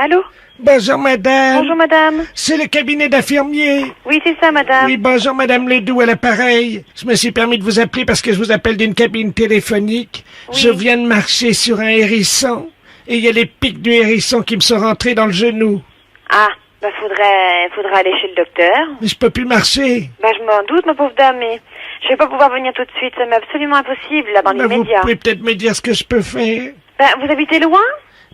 Allô? Bonjour madame. Bonjour madame. C'est le cabinet d'infirmier. Oui, c'est ça madame. Oui, bonjour madame Ledoux à l'appareil. Je me suis permis de vous appeler parce que je vous appelle d'une cabine téléphonique. Oui. Je viens de marcher sur un hérisson et il y a les pics du hérisson qui me sont rentrés dans le genou. Ah, bah faudrait aller chez le docteur. Mais je peux plus marcher. Bah je m'en doute ma pauvre dame, mais je vais pas pouvoir venir tout de suite, ça m'est absolument impossible là dans Ben, vous l'immédiat. pouvez peut-être me dire ce que je peux faire. Bah vous habitez loin?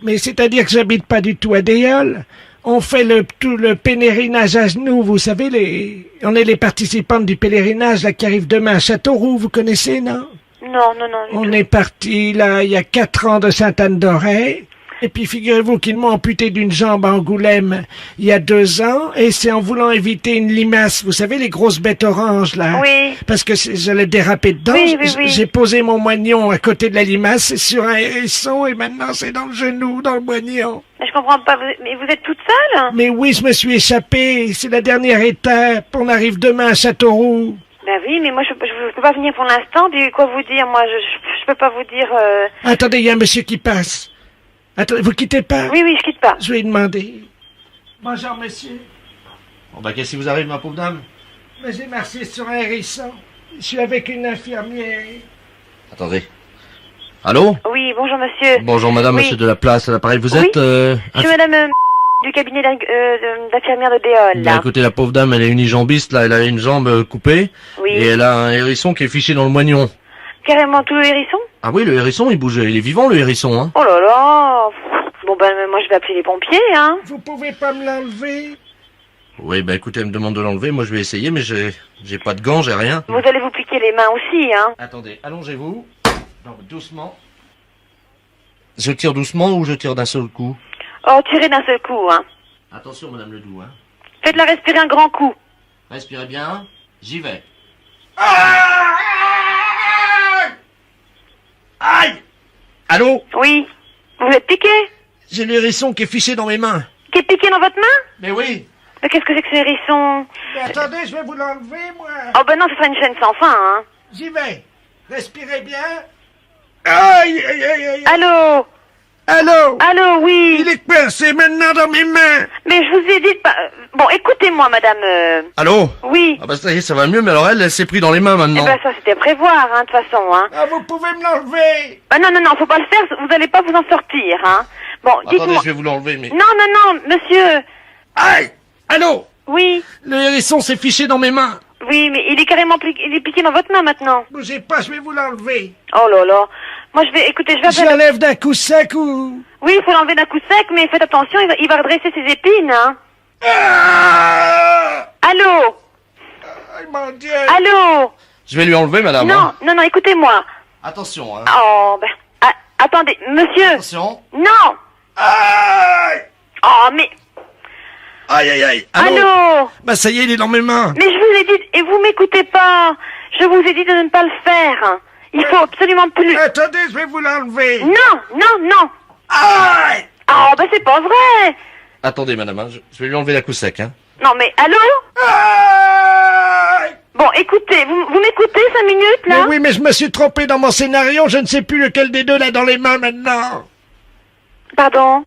Mais c'est-à-dire que j'habite pas du tout à Déol. On fait tout le pèlerinage à genoux, vous savez, on est les participantes du pèlerinage là qui arrive demain à Châteauroux, vous connaissez, non? Non, du On tout. est parti là il y a 4 ans de Sainte-Anne-d'Auray. Et puis figurez-vous qu'ils m'ont amputé d'une jambe à Angoulême il y a 2 ans, et c'est en voulant éviter une limace, vous savez les grosses bêtes oranges là. Oui. Parce que j'allais déraper dedans. Oui, oui, oui. J'ai posé mon moignon à côté de la limace, c'est sur un hérisson, et maintenant c'est dans le genou, dans le moignon. Mais je comprends pas, mais vous êtes toute seule? Mais oui, je me suis échappé, c'est la dernière étape, on arrive demain à Châteauroux. Bah oui, mais moi je peux pas venir pour l'instant, puis quoi vous dire, moi je peux pas vous dire... Attendez, il y a un monsieur qui passe. Attendez, vous quittez pas? Oui, je quitte pas. Je vais lui demander. Bonjour monsieur. Bon bah qu'est-ce qui vous arrive ma pauvre dame? Mais j'ai marché sur un hérisson. Je suis avec une infirmière. Attendez. Allô? Oui, bonjour monsieur. Bonjour madame, Oui. monsieur de la place à l'appareil. Vous Oui. êtes... Je suis madame du cabinet d'infirmière de Déol, Bah là. écoutez, la pauvre dame, elle est unijambiste, là, elle a une jambe coupée. Oui. Et elle a un hérisson qui est fiché dans le moignon. Carrément tout le hérisson? Ah oui, le hérisson, il bouge, il est vivant le hérisson, hein. Oh là là. Bon ben moi je vais appeler les pompiers, hein. Vous pouvez pas me l'enlever? Oui, bah écoutez, elle me demande de l'enlever, moi je vais essayer, mais j'ai pas de gants, j'ai rien. Vous allez vous piquer les mains aussi, hein. Attendez, allongez-vous. Non, doucement. Je tire doucement ou je tire d'un seul coup? Oh, tirez d'un seul coup, hein. Attention madame Ledoux, hein. Faites-la respirer un grand coup. Respirez bien, j'y vais. Aïe! Allô? Oui. Vous êtes piqué? J'ai le hérisson qui est fiché dans mes mains. Qui est piqué dans votre main? Mais oui. Mais qu'est-ce que c'est que ce hérisson? Mais attendez, je vais vous l'enlever, moi. Oh ben non, ce sera une chaîne sans fin, hein. J'y vais. Respirez bien. Aïe, aïe, aïe, aïe. Allô? Allô? Allô, oui. Il est coincé maintenant dans mes mains. Mais je vous ai dit de pas... Bon, écoutez-moi, madame... Allô? Oui. Ah bah ça y est, ça va mieux, mais alors elle s'est pris dans les mains Eh maintenant. ben ça c'était à prévoir, hein, de toute façon, hein. Ah, vous pouvez me l'enlever. Ah non, faut pas le faire, vous allez pas vous en sortir, hein. Bon, Attendez, dites-moi... je vais vous l'enlever, mais... Non, monsieur. Aïe. Allô? Oui, Le hérisson s'est fiché dans mes mains. oui, mais il est carrément il est piqué dans votre main maintenant. Bougez pas, je vais vous l'enlever. Oh là là. Moi écoutez, je vais Je appeler... l'enlève d'un coup sec ou... Oui, il faut l'enlever d'un coup sec, mais faites attention, il va redresser ses épines, hein. Ah! Allô? Aïe, mon Dieu. Allô? Je vais lui enlever, madame. hein. Non, écoutez-moi. Attention, hein. Oh, ben... ah, attendez, monsieur. Attention. Non. Aïe. Oh, mais... Aïe, aïe, aïe. Allô? Bah ça y est, il est dans mes mains. Mais je vous ai dit, et vous m'écoutez pas. Je vous ai dit de ne pas le faire. Il faut absolument plus... Attendez, je vais vous l'enlever. Non. Aïe. Oh, ben c'est pas vrai. Attendez, madame, hein, je vais lui enlever la coup sec, hein. Non, mais allô? Aïe. Bon, écoutez, vous m'écoutez 5 minutes, là? Mais oui, mais je me suis trompé dans mon scénario, je ne sais plus lequel des deux l'a dans les mains maintenant. Pardon?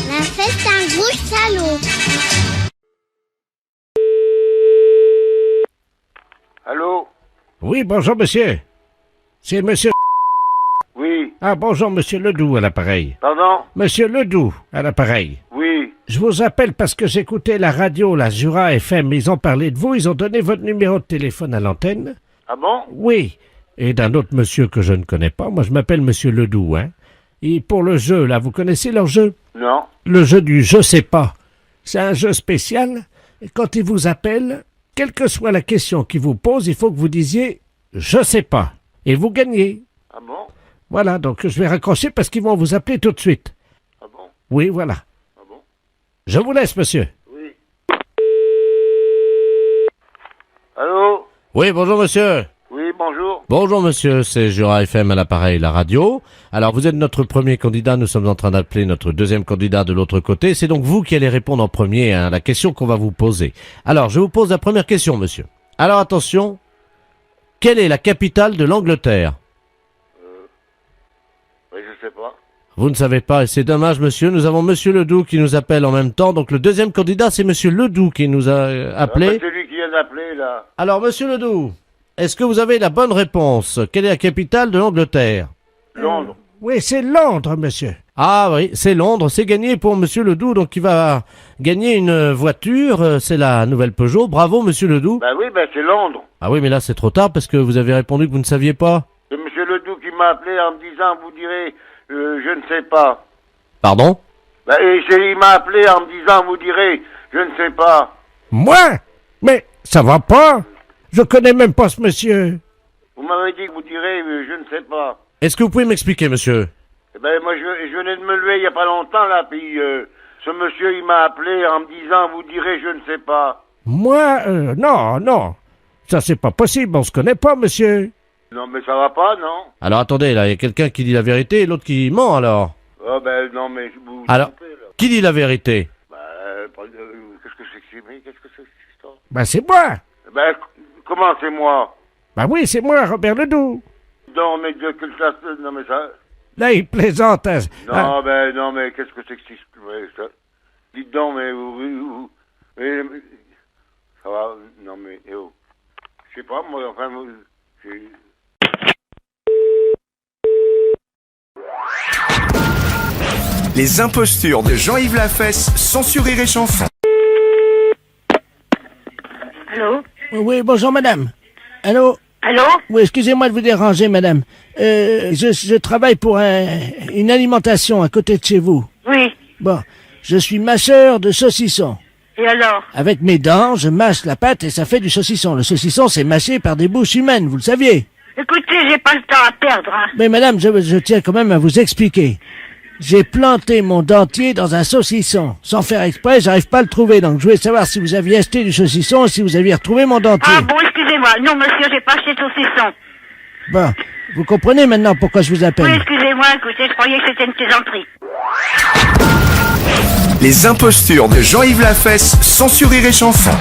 La fête un gros salaud. Allô? Oui, bonjour monsieur. C'est monsieur... Oui. Ah, bonjour monsieur Ledoux à l'appareil. Pardon? Monsieur Ledoux à l'appareil. Oui. Je vous appelle parce que j'écoutais la radio, la Jura FM, ils ont parlé de vous, ils ont donné votre numéro de téléphone à l'antenne. Ah bon? Oui. Et d'un autre monsieur que je ne connais pas, moi je m'appelle monsieur Ledoux, hein. Et pour le jeu, là, vous connaissez leur jeu? Non. Le jeu du je sais pas. C'est un jeu spécial. Et quand ils vous appellent, quelle que soit la question qu'ils vous posent, il faut que vous disiez je sais pas. Et vous gagnez. Ah bon? Voilà, donc je vais raccrocher parce qu'ils vont vous appeler tout de suite. Ah bon? Oui, voilà. Ah bon? Je vous laisse, monsieur. Oui. Allô? Oui, bonjour, monsieur. Oui, bonjour. Bonjour, monsieur, c'est Jura FM à l'appareil, la radio. Alors, vous êtes notre premier candidat, nous sommes en train d'appeler notre deuxième candidat de l'autre côté. C'est donc vous qui allez répondre en premier à la question qu'on va vous poser. Alors, je vous pose la première question, monsieur. Alors, attention. Quelle est la capitale de l'Angleterre? Oui, je sais pas. Vous ne savez pas, et c'est dommage, monsieur. Nous avons monsieur Ledoux qui nous appelle en même temps. Donc le deuxième candidat, c'est monsieur Ledoux qui nous a appelé. C'est lui qui vient d'appeler, là. Alors, monsieur Ledoux, est-ce que vous avez la bonne réponse? Quelle est la capitale de l'Angleterre? Londres. Oui, c'est Londres, monsieur. Ah oui, c'est Londres. C'est gagné pour monsieur Ledoux. Donc il va gagner une voiture. C'est la nouvelle Peugeot. Bravo, monsieur Ledoux. Ben oui, ben c'est Londres. Ah oui, mais là, c'est trop tard parce que vous avez répondu que vous ne saviez pas. C'est monsieur Ledoux qui m'a appelé en me disant, vous direz, je ne sais pas. Pardon? Ben, il m'a appelé en me disant, vous direz, je ne sais pas. Moi? Mais ça va pas. Je connais même pas ce monsieur. Vous m'avez dit que vous direz, je ne sais pas. Est-ce que vous pouvez m'expliquer, monsieur? Eh ben, moi, je venais de me lever il y a pas longtemps, là, puis ce monsieur, il m'a appelé en me disant, vous direz, je ne sais pas. Moi, non. Ça, c'est pas possible. On se connaît pas, monsieur. Non, mais ça va pas, non? Alors attendez, là, il y a quelqu'un qui dit la vérité et l'autre qui ment, alors. Ah, ben, non, mais vous Alors, trompez, là. qui dit la vérité? Ben, qu'est-ce que c'est que c'est, mais qu'est-ce que c'est que cette histoire? Ben, c'est moi. Ben, comment c'est moi? Ben oui, c'est moi, Robert Ledoux. Non, mais de quelle classe? Non, mais ça... Là, il plaisante. Hein. Non, ben, non, mais qu'est-ce que c'est que ça? Dites donc, mais mais ça va, non, mais, je sais pas, moi, enfin, Les impostures de Jean-Yves Lafesse, sans Rire et Chanson. Allô? Oui, bonjour, madame. Allô? Allô? Oui, excusez-moi de vous déranger, madame. Je travaille pour une alimentation à côté de chez vous. Oui. Bon, je suis mâcheur de saucisson. Et alors? Avec mes dents, je mâche la pâte et ça fait du saucisson. Le saucisson, c'est mâché par des bouches humaines, vous le saviez. Écoutez, j'ai pas le temps à perdre, hein. Mais madame, je tiens quand même à vous expliquer. J'ai planté mon dentier dans un saucisson. Sans faire exprès, j'arrive pas à le trouver. Donc je voulais savoir si vous aviez acheté du saucisson et si vous aviez retrouvé mon dentier. Ah bon, excusez-moi. Non, monsieur, j'ai pas acheté de saucisson. Bon, vous comprenez maintenant pourquoi je vous appelle. Oui, excusez-moi, écoutez, je croyais que c'était une plaisanterie. Les impostures de Jean-Yves Lafesse, sans Rire et Chanson.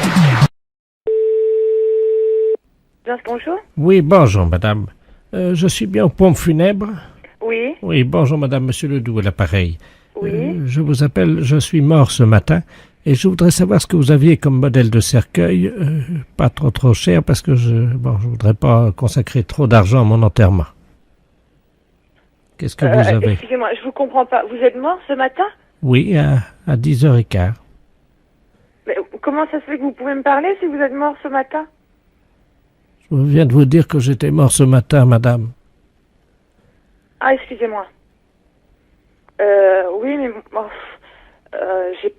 Bonjour? Oui, bonjour madame. Je suis bien aux pompes funèbres. Oui, Oui, bonjour madame, monsieur Ledoux à l'appareil. oui. Je vous appelle, je suis mort ce matin et je voudrais savoir ce que vous aviez comme modèle de cercueil, pas trop cher parce que je voudrais pas consacrer trop d'argent à mon enterrement. Qu'est-ce que vous avez? Excusez-moi, je vous comprends pas. Vous êtes mort ce matin? Oui, à 10h15. Mais comment ça se fait que vous pouvez me parler si vous êtes mort ce matin? Je viens de vous dire que j'étais mort ce matin, madame. Ah, excusez-moi. Oui, mais j'ai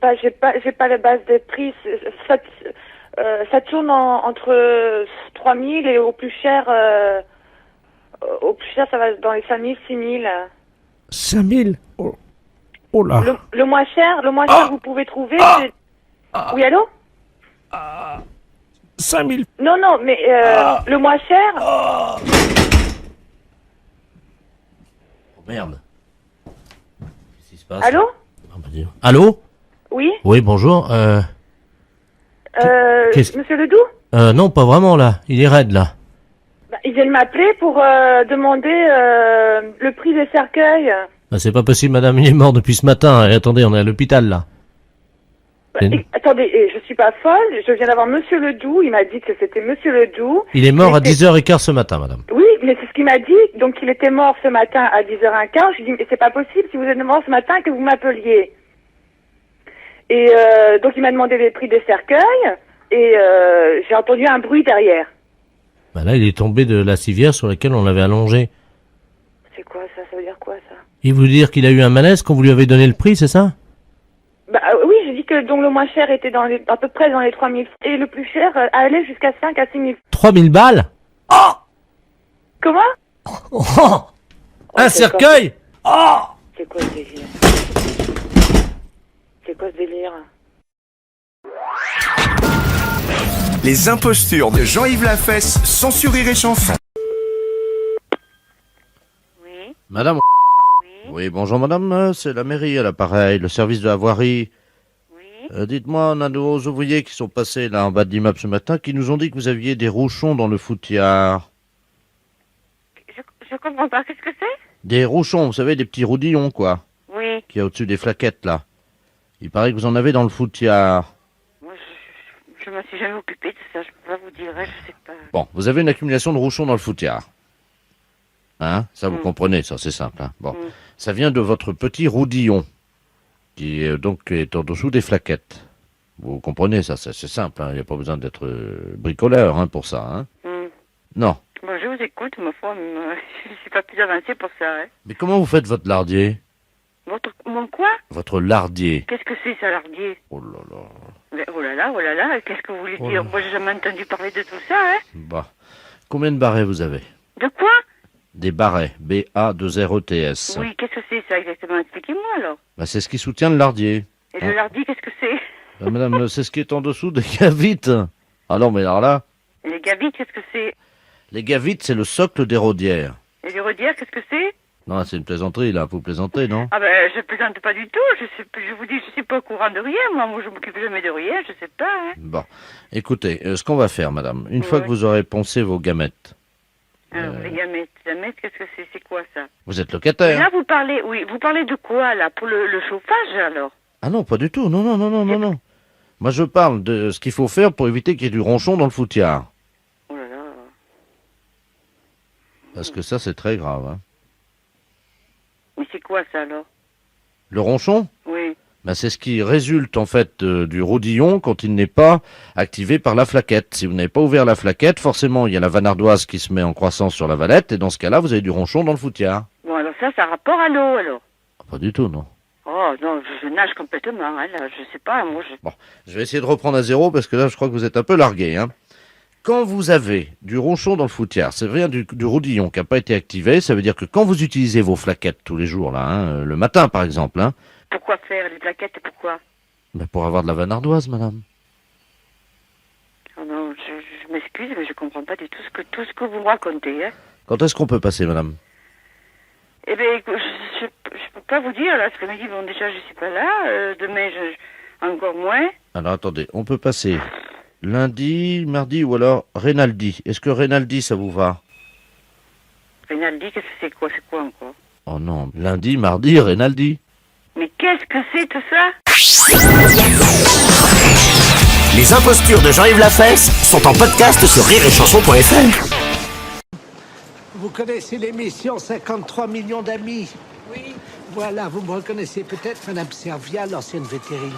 pas la base des prix. Ça tourne entre 3000 et au plus cher, ça va dans les 5000, 6000. 5000? Oh là. Le moins cher que vous pouvez trouver, c'est... Oui, allô? 5000. Non, mais le moins cher... Merde. Qu'est-ce qui se passe? Allô? Ah, bah, dis donc. Allô? Oui? Oui, bonjour. Qu'est-ce- Monsieur Ledoux? Non, pas vraiment, là. Il est raide, là. Bah, ils viennent m'appeler pour demander le prix des cercueils. Bah, c'est pas possible, madame. Il est mort depuis ce matin. Et attendez, on est à l'hôpital, là. Attendez, je suis pas folle, je viens d'avoir Monsieur Ledoux, il m'a dit que c'était Monsieur Ledoux. Il est mort à Mais 10h15 ce matin, madame. Oui, mais c'est ce qu'il m'a dit, donc il était mort ce matin à 10h15, je lui ai dit, mais c'est pas possible si vous êtes mort ce matin que vous m'appeliez. Et donc il m'a demandé les prix des cercueils, et j'ai entendu un bruit derrière. Bah là, il est tombé de la civière sur laquelle on l'avait allongé. C'est quoi ça? Ça veut dire quoi ça? Il veut dire qu'il a eu un malaise quand vous lui avez donné le prix, c'est ça? Bah oui, j'ai dit que donc le moins cher était à peu près dans les 3000 et le plus cher allait jusqu'à 5 à 6000. 3000 balles? Oh! Comment? Oh! Un c'est cercueil? Oh! C'est quoi ce délire? C'est quoi ce délire? Les impostures de Jean-Yves Lafesse, sans Rire et Chanson. Oui. Madame? Oui, bonjour madame, c'est la mairie à l'appareil, le service de la voirie. Oui. Dites-moi, on a nos ouvriers qui sont passés là en bas de l'immeuble ce matin qui nous ont dit que vous aviez des rouchons dans le foutiard. Je comprends pas, qu'est-ce que c'est? Des rouchons, vous savez, des petits roudillons quoi. qu'il y a au-dessus des flaquettes, là. Il paraît que vous en avez dans le foutiard. Moi, je me suis jamais occupée de ça, je peux pas vous dire, je sais pas. Bon, vous avez une accumulation de rouchons dans le foutiard. Hein? Ça, vous comprenez, ça, c'est simple. Hein? Bon. Ça vient de votre petit roudillon, qui donc est en dessous des flaquettes. Vous comprenez, ça, c'est simple. Il n'y a pas besoin d'être bricoleur pour ça. Hein? Non. Bon, je vous écoute, ma foi, mais je suis pas plus avancée pour ça. Mais comment vous faites votre lardier? Mon quoi? Votre lardier. Qu'est-ce que c'est, ça, lardier? Oh là là. Mais, oh là là, qu'est-ce que vous voulez dire? Moi, j'ai jamais entendu parler de tout ça, Bah. Combien de barrets vous avez? De quoi? Des barrets. B-A-2-R-E-T-S. Oui, qu'est-ce que c'est, ça, exactement? Expliquez-moi, alors. Bah, c'est ce qui soutient le lardier. Et le lardi, qu'est-ce que c'est? Madame, c'est ce qui est en dessous des gavites. Ah non, mais alors là... Et les gavites, qu'est-ce que c'est? Les gavites, c'est le socle des rodières. Et les rodières, qu'est-ce que c'est? Non, c'est une plaisanterie, là. Vous plaisantez, non? Ah ben, je plaisante pas du tout. Je vous dis, je suis pas au courant de rien. Moi, je m'occupe jamais de rien. Je sais pas. Bon. Écoutez, ce qu'on va faire, madame, une fois que vous aurez poncé vos gamètes... Alors, les gamètes, qu'est-ce que c'est? C'est quoi, ça? Vous êtes locataire? Là, vous parlez de quoi, là? Pour le chauffage, alors? Ah non, pas du tout. Non. Moi, je parle de ce qu'il faut faire pour éviter qu'il y ait du ronchon dans le foutiard. Oh là là. Parce que ça, c'est très grave. Hein. Mais c'est quoi, ça, alors? Le ronchon? Oui. Ben, c'est ce qui résulte, en fait, du rodillon quand il n'est pas activé par la flaquette. Si vous n'avez pas ouvert la flaquette, forcément, il y a la vanardoise qui se met en croissance sur la valette, et dans ce cas-là, vous avez du ronchon dans le foutiard. Bon, alors ça a rapport à l'eau, alors? Pas du tout, non. Oh, non, je nage complètement, là, je sais pas, moi, Bon, je vais essayer de reprendre à zéro, parce que là, je crois que vous êtes un peu largué, hein. Quand vous avez du ronchon dans le foutiard, ça vient du rodillon qui n'a pas été activé, ça veut dire que quand vous utilisez vos flaquettes tous les jours, là, le matin, par exemple, Pourquoi faire les plaquettes, pourquoi? Ben pour avoir de la vanardoise, madame. Oh non, je m'excuse, mais je comprends pas du tout tout ce que vous me racontez, Quand est-ce qu'on peut passer, madame? Eh bien, je peux pas vous dire, là, ce midi, bon, déjà, je suis pas là, demain, encore moins. Alors, attendez, on peut passer lundi, mardi ou alors Rinaldi. Est-ce que Rinaldi, ça vous va? Rinaldi, qu'est-ce que c'est quoi? C'est quoi encore? Oh non, lundi, mardi, Rinaldi. Mais qu'est-ce que c'est tout ça? Les impostures de Jean-Yves Lafesse sont en podcast sur rireetchanson.fr. Vous connaissez l'émission 53 millions d'amis? Oui. Voilà, vous me reconnaissez peut-être, Madame Servia, l'ancienne vétérinaire?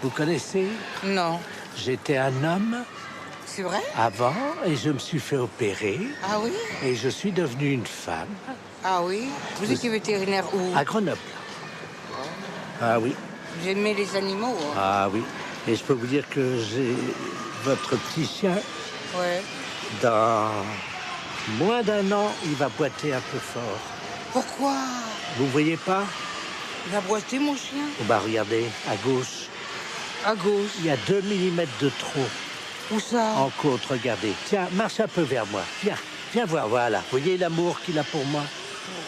Vous connaissez? Non. J'étais un homme C'est vrai? avant et je me suis fait opérer Ah oui? et je suis devenu une femme Ah oui? Vous étiez vétérinaire où? à Grenoble. Ah oui, Vous aimez les animaux? Hein? ah oui. Et je peux vous dire que j'ai votre petit chien, Ouais. dans moins d'un an, il va boiter un peu fort. Pourquoi? Vous voyez pas? Il a boité, mon chien? Bah regardez, à gauche, À gauche. il y a 2 mm de trop Où ça? en côte, regardez. Tiens, marche un peu vers moi. Viens voir, voilà. Vous voyez l'amour qu'il a pour moi?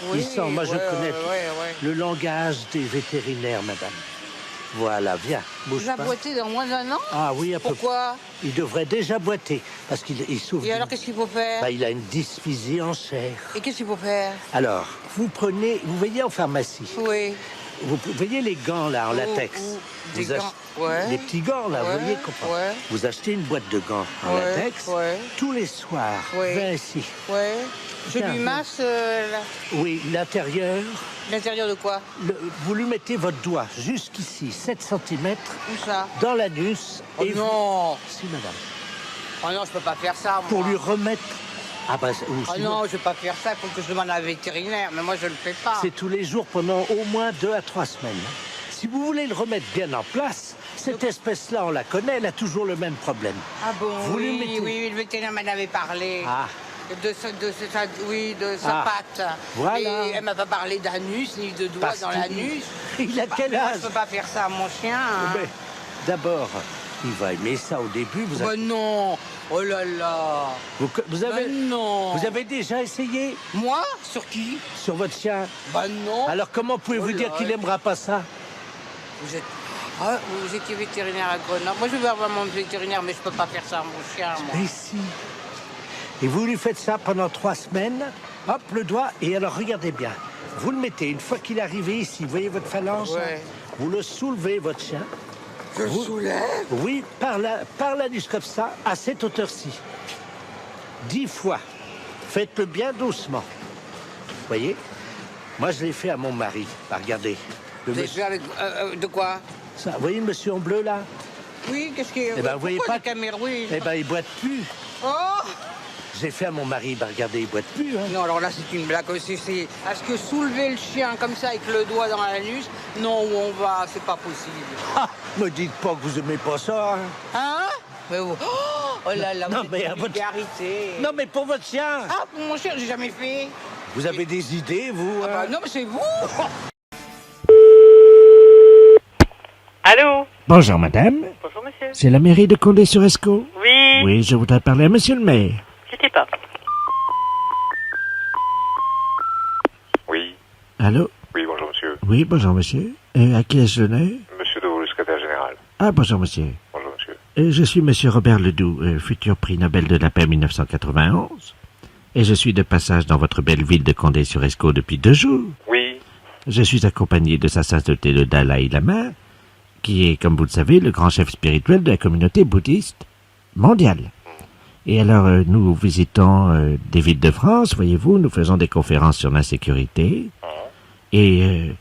Oui, Il sent, moi je ouais, connais ouais. le langage des vétérinaires, madame. Voilà, viens, bouge Il a pas. boité dans moins d'un an? Ah oui, à peu près. Pourquoi? Il devrait déjà boiter, parce qu'il souffre. Et alors, qu'est-ce qu'il faut faire? Bah, il a une dysphysie en chair. Et qu'est-ce qu'il faut faire? Alors, vous prenez, vous voyez en pharmacie, Oui. vous voyez les gants là en latex. Des Vous ach- gants. Ouais. Les petits gants là, Ouais, vous voyez comment? ouais. Vous achetez une boîte de gants en Ouais, latex. ouais. Tous les soirs, Ouais. viens ici. Ouais. Je Tiens, lui viens. masse Oui, l'intérieur. l'intérieur de quoi? Vous lui mettez votre doigt jusqu'ici, 7 cm, Où ça? dans l'anus. Oh et vous- non! Si, madame. Oh non, je peux pas faire ça, moi. Pour lui remettre. Ah bah, ou Oh sinon, non, je vais pas faire ça, il faut que je demande à un vétérinaire, mais moi je le fais pas. c'est tous les jours pendant au moins 2 à 3 semaines. Si vous voulez le remettre bien en place, cette espèce-là, on la connaît, elle a toujours le même problème. Ah bon, Vous lui oui, mettez- oui, le vétérinaire m'en avait parlé. Ah, De sa Ah, patte. voilà. Et elle m'a pas parlé d'anus, ni de doigts parce dans qu'il- l'anus. Il a quel Moi, âge? je peux pas faire ça à mon chien. Hein. Mais, d'abord, il va aimer ça au début. Bah non! Oh là là! Vous avez, Bah non! vous avez déjà essayé Moi? Sur qui? sur votre chien? Bah non! Alors comment pouvez-vous Oh dire là. qu'il n'aimera pas ça? Vous êtes... Ah, vous étiez vétérinaire à Grenoble. Moi, je vais avoir mon vétérinaire, mais je peux pas faire ça à mon chien, moi. Mais si. Et vous lui faites ça pendant 3 semaines, hop, le doigt, et alors regardez bien. vous le mettez. Une fois qu'il est arrivé ici, vous voyez votre phalange? Ouais. Vous le soulevez, votre chien. Je Vous- soulève. Oui, par là, juste comme ça, à cette hauteur-ci. 10 fois. Faites-le bien doucement. Vous voyez? Moi, je l'ai fait à mon mari. Bah, regardez. Le Vous avez monsieur- fait avec... de quoi? ça, vous voyez le monsieur en bleu, là? Oui, qu'est-ce qu'il y a? Eh ben, vous voyez Pourquoi pas des caméras? Oui. Eh ben, il boite plus. Oh! J'ai fait à mon mari. Bah, regardez, il boite plus, hein. Non, alors là, c'est une blague aussi. Est-ce que soulever le chien comme ça avec le doigt dans l'anus? Non, où on va, c'est pas possible. Ah, me dites pas que vous aimez pas ça, hein. Hein? Mais vous... Oh là là, Non, vous mais êtes à une votre- vulgarité. Non, mais pour votre chien. Ah, pour mon chien, j'ai jamais fait. Vous avez des idées, vous? Ah hein? bah non, mais c'est vous. Allô? Bonjour madame, Bonjour, monsieur. c'est la mairie de Condé-sur-Escaut. Oui. Oui, je voudrais parler à monsieur le maire. Quittez pas. Oui, Allô? oui, bonjour monsieur. Oui, bonjour monsieur. À qui ai-je l'honneur? Monsieur Deveau, le secrétaire général. Ah, bonjour monsieur. Bonjour monsieur. Je suis monsieur Robert Ledoux, futur prix Nobel de la paix 1991. Et je suis de passage dans votre belle ville de Condé-sur-Escaut depuis 2 jours. Oui, Je suis accompagné de sa sainteté le Dalai Lama, qui est, comme vous le savez, le grand chef spirituel de la communauté bouddhiste mondiale. Et alors, nous visitons des villes de France, voyez-vous, nous faisons des conférences sur l'insécurité. Et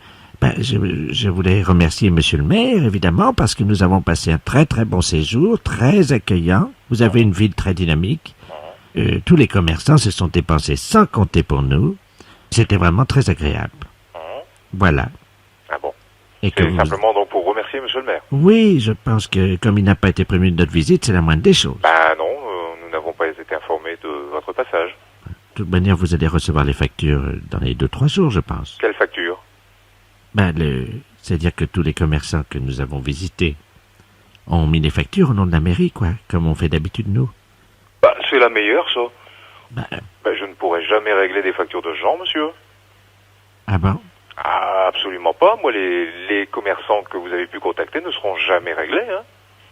je voulais remercier monsieur le maire, évidemment, parce que nous avons passé un très très bon séjour, très accueillant. Vous avez une ville très dynamique. Tous les commerçants se sont dépensés sans compter pour nous. C'était vraiment très agréable. Voilà. ah bon. Et que C'est vous... simplement donc pour remercier monsieur le maire. Oui, je pense que comme il n'a pas été prévenu de notre visite, c'est la moindre des choses. Bah non, nous n'avons pas été informés de votre passage. De toute manière, vous allez recevoir les factures dans les 2-3 jours, je pense. Quelle facture? C'est-à-dire que tous les commerçants que nous avons visités ont mis les factures au nom de la mairie, quoi, comme on fait d'habitude nous. Bah, c'est la meilleure, ça. Bah, Bah, je ne pourrai jamais régler des factures de gens, monsieur. ah bon? Ah, absolument pas. Moi, les commerçants que vous avez pu contacter ne seront jamais réglés, hein.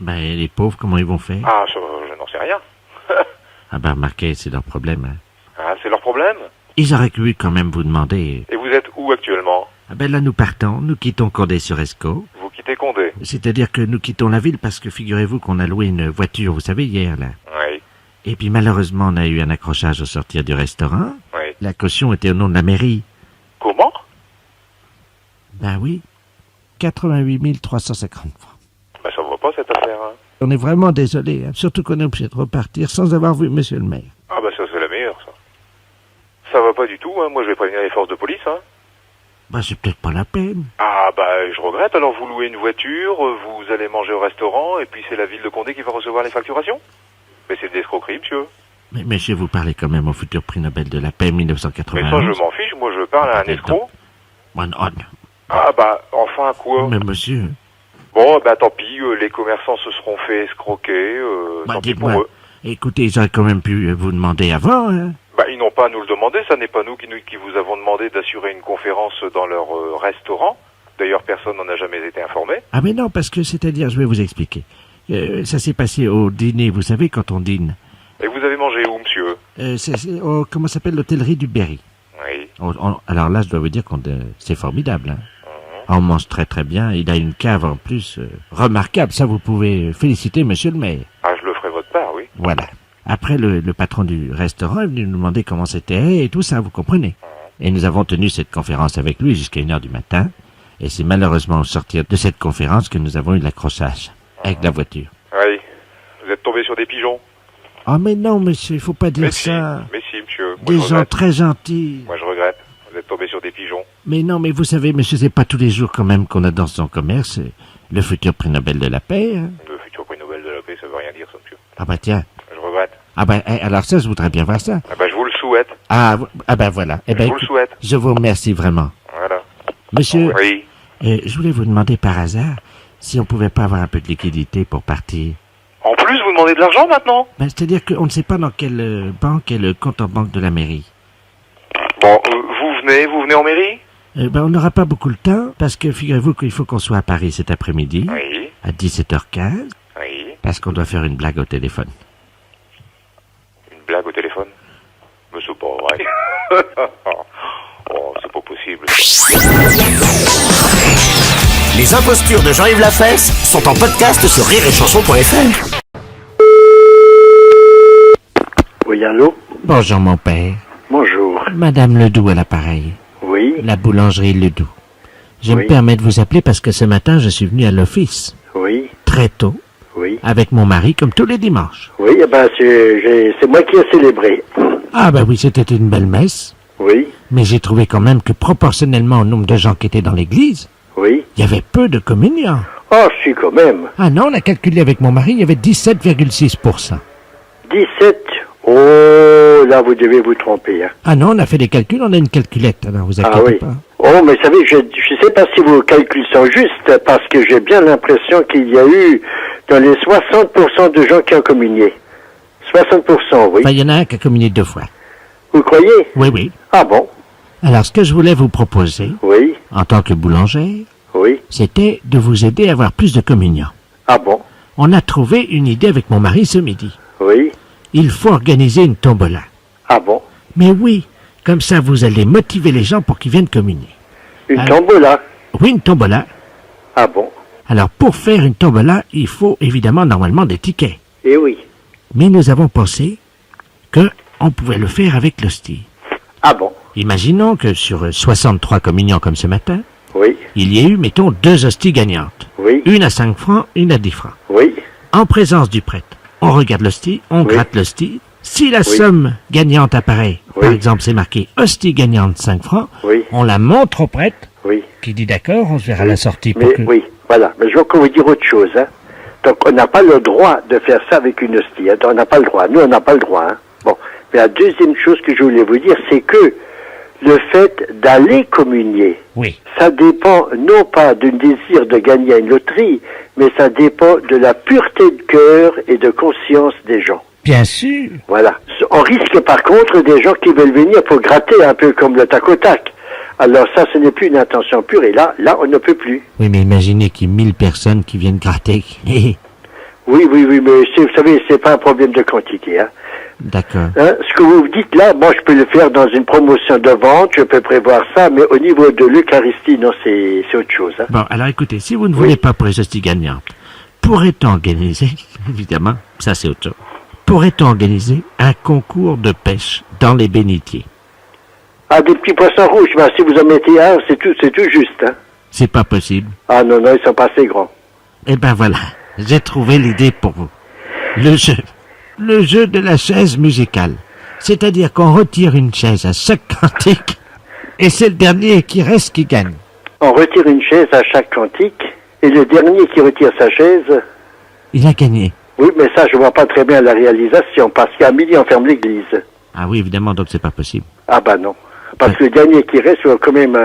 Ben, les pauvres, comment ils vont faire? Ah, ça, je n'en sais rien. Ah ben, remarquez, c'est leur problème. Hein. Ah, c'est leur problème. Ils auraient pu quand même vous demander. Et vous êtes où actuellement? Ah ben là, nous partons, nous quittons Condé-sur-Escaut. Vous quittez Condé? C'est-à-dire que nous quittons la ville parce que figurez-vous qu'on a loué une voiture, vous savez, hier, là. Oui, Et puis malheureusement, on a eu un accrochage au sortir du restaurant. oui. La caution était au nom de la mairie. Comment? Ben oui, 88 350 francs. Bah, ça va pas, cette affaire, hein. On est vraiment désolé, hein, surtout qu'on est obligé de repartir sans avoir vu monsieur le maire. Ah bah ça c'est la meilleure, ça. Ça va pas du tout, hein. Moi je vais prévenir les forces de police, hein. Ben c'est peut-être pas la peine. Ah bah je regrette, alors vous louez une voiture, vous allez manger au restaurant, et puis c'est la ville de Condé qui va recevoir les facturations? Mais c'est de l'escroquerie, monsieur. Mais monsieur, vous parlez quand même au futur prix Nobel de la paix Mais 1991. ça je m'en fiche, moi je parle à un escroc. Bon, non. Ah bah enfin quoi? Mais monsieur, Bon bah tant pis, les commerçants se seront fait escroquer, bah, tant pis pour dites-moi, eux. écoutez, ils auraient quand même pu vous demander avant, hein. Bah ils n'ont pas à nous le demander, ça n'est pas nous qui vous avons demandé d'assurer une conférence dans leur restaurant. D'ailleurs personne n'en a jamais été informé. Ah mais non, parce que c'est-à-dire, je vais vous expliquer. Ça s'est passé au dîner, vous savez, quand on dîne. Et vous avez mangé où, monsieur? C'est au, comment s'appelle, l'hôtellerie du Berry. Oui. Alors là, je dois vous dire qu'on c'est formidable. Hein. On mange très très bien. Il a une cave en plus remarquable. Ça, vous pouvez féliciter monsieur le maire. Ah, je le ferai votre part, oui. Voilà. Après, le patron du restaurant est venu nous demander comment c'était et tout ça, vous comprenez. Et nous avons tenu cette conférence avec lui jusqu'à 1h du matin. Et c'est malheureusement au sortir de cette conférence que nous avons eu l'accrochage avec la voiture. Oui. Vous êtes tombé sur des pigeons? Oh mais non, monsieur, il faut pas dire ça. Mais si, monsieur. Moi, Des je gens regrette. très gentils. Moi, je regrette. Vous êtes tombé sur des pigeons. Mais non, mais vous savez, monsieur, c'est pas tous les jours quand même qu'on a dans son commerce le futur prix Nobel de la paix. Hein. Le futur prix Nobel de la paix, ça veut rien dire, ça, monsieur. Ah bah tiens. Je regrette. Ah bah alors ça, je voudrais bien voir ça. Ah bah, je vous le souhaite. Ah bah voilà. Eh ben, Je vous le souhaite. je vous remercie vraiment. Voilà. Monsieur, Oui. je voulais vous demander par hasard si on pouvait pas avoir un peu de liquidité pour partir. En plus, vous demandez de l'argent maintenant? Ben, c'est-à-dire qu'on ne sait pas dans quelle banque est le compte en banque de la mairie. Bon, vous venez en mairie? Ben, on n'aura pas beaucoup de temps parce que figurez-vous qu'il faut qu'on soit à Paris cet après-midi Oui. à 17h15 Oui. parce qu'on doit faire une blague au téléphone. Une blague au téléphone? Mais c'est pas vrai. Oh, c'est pas possible. Les impostures de Jean-Yves Lafesse sont en podcast sur rireetchanson.fr. Oui, allô? Bonjour, mon père. Bonjour. Madame Ledoux à l'appareil. Oui, La boulangerie Ledoux. Je Oui. me permets de vous appeler parce que ce matin, je suis venu à l'office, oui, très tôt, oui. avec mon mari, comme tous les dimanches. Oui, eh ben, c'est moi qui ai célébré. Ah ben oui, c'était une belle messe, Oui, mais j'ai trouvé quand même que proportionnellement au nombre de gens qui étaient dans l'église, oui. il y avait peu de communiants. Oh, si, quand même. Ah non, on a calculé avec mon mari, il y avait 17,6%. 17. Oh, là, vous devez vous tromper, hein. Ah non, on a fait des calculs, on a une calculette, alors vous inquiétez Ah oui. pas. Oh, mais vous savez, je sais pas si vos calculs sont justes, parce que j'ai bien l'impression qu'il y a eu dans les 60% de gens qui ont communié. 60%, oui. Enfin, il y en a un qui a communié 2 fois. Vous croyez? Oui, oui. Ah bon? Alors, ce que je voulais vous proposer, Oui, en tant que boulanger, oui. c'était de vous aider à avoir plus de communiants. Ah bon? On a trouvé une idée avec mon mari ce midi. Oui. Il faut organiser une tombola. Ah bon? Mais oui, comme ça vous allez motiver les gens pour qu'ils viennent communier. Une Ah. tombola? Oui, une tombola. Ah bon? Alors pour faire une tombola, il faut évidemment normalement des tickets. Eh oui. Mais nous avons pensé que on pouvait le faire avec l'hostie. Ah bon? Imaginons que sur 63 communiants comme ce matin, Oui, il y ait eu, mettons, 2 hosties gagnantes. oui, Une à 5 francs, une à 10 francs. oui, En présence du prêtre, on regarde l'hostie, on Oui. gratte l'hostie. Si la somme gagnante apparaît, par Oui. exemple c'est marqué hostie gagnante 5 francs, oui, on la montre au prêtre, oui. qui dit d'accord, on se verra à la sortie pour Mais que... oui, voilà. Mais je veux encore vous dire autre chose, hein. Donc, on n'a pas le droit de faire ça avec une hostie, hein. On n'a pas le droit. Nous, on n'a pas le droit, hein. Bon. Mais la deuxième chose que je voulais vous dire, c'est que le fait d'aller communier, Oui. ça dépend non pas d'un désir de gagner à une loterie, mais ça dépend de la pureté de cœur et de conscience des gens. Bien sûr. Voilà. On risque par contre des gens qui veulent venir pour gratter un peu comme le tac au tac. Alors ça, ce n'est plus une intention pure et là, on ne peut plus. Oui, mais imaginez qu'il y ait 1000 personnes qui viennent gratter. Oui, mais vous savez, c'est pas un problème de quantité, hein. D'accord. Hein, ce que vous dites là, moi je peux le faire dans une promotion de vente, je peux prévoir ça, mais au niveau de l'Eucharistie, non, c'est autre chose, hein. Bon, alors écoutez, si vous ne voulez pas pour les hosties gagnantes, pourrait-on organiser, évidemment, ça c'est autre chose, pourrait-on organiser un concours de pêche dans les bénitiers? Ah, des petits poissons rouges, ben, si vous en mettez un, c'est tout juste, hein. C'est pas possible. Ah non, ils sont pas assez grands. Eh ben voilà, j'ai trouvé l'idée pour vous. Le jeu de la chaise musicale. C'est-à-dire qu'on retire une chaise à chaque cantique, et c'est le dernier qui reste qui gagne. On retire une chaise à chaque cantique, et le dernier qui retire sa chaise, Il a gagné. oui, mais ça, je vois pas très bien la réalisation, parce qu'à midi, on ferme l'église. Ah oui, évidemment, donc c'est pas possible. Ah bah non. Parce que le dernier qui reste, il faut quand même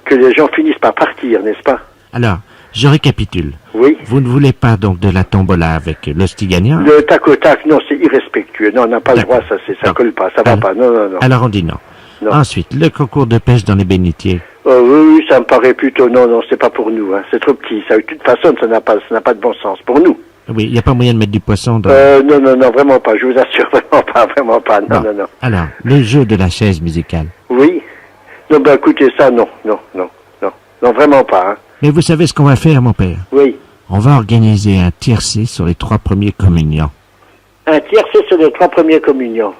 que les gens finissent par partir, n'est-ce pas? Alors, je récapitule. Oui. Vous ne voulez pas donc de la tombola avec l'hostie gagnant? Le tac au tac, non, c'est irrespectueux. Non, on n'a pas le droit, ça colle pas, ça va pas. Non. Alors on dit non. Non. Ensuite, le concours de pêche dans les bénitiers. Oui, ça me paraît plutôt, non, c'est pas pour nous, hein. C'est trop petit. Ça, de toute façon, ça n'a pas de bon sens. Pour nous. Oui, il n'y a pas moyen de mettre du poisson dans... Non, vraiment pas. Je vous assure, vraiment pas. Non, Bon. non. Alors, le jeu de la chaise musicale. Oui. Non, ben écoutez, ça, non, vraiment pas, hein. Mais vous savez ce qu'on va faire, mon père? Oui. On va organiser un tiercé sur les 3 premiers communiants. Un tiercé sur les 3 premiers communions.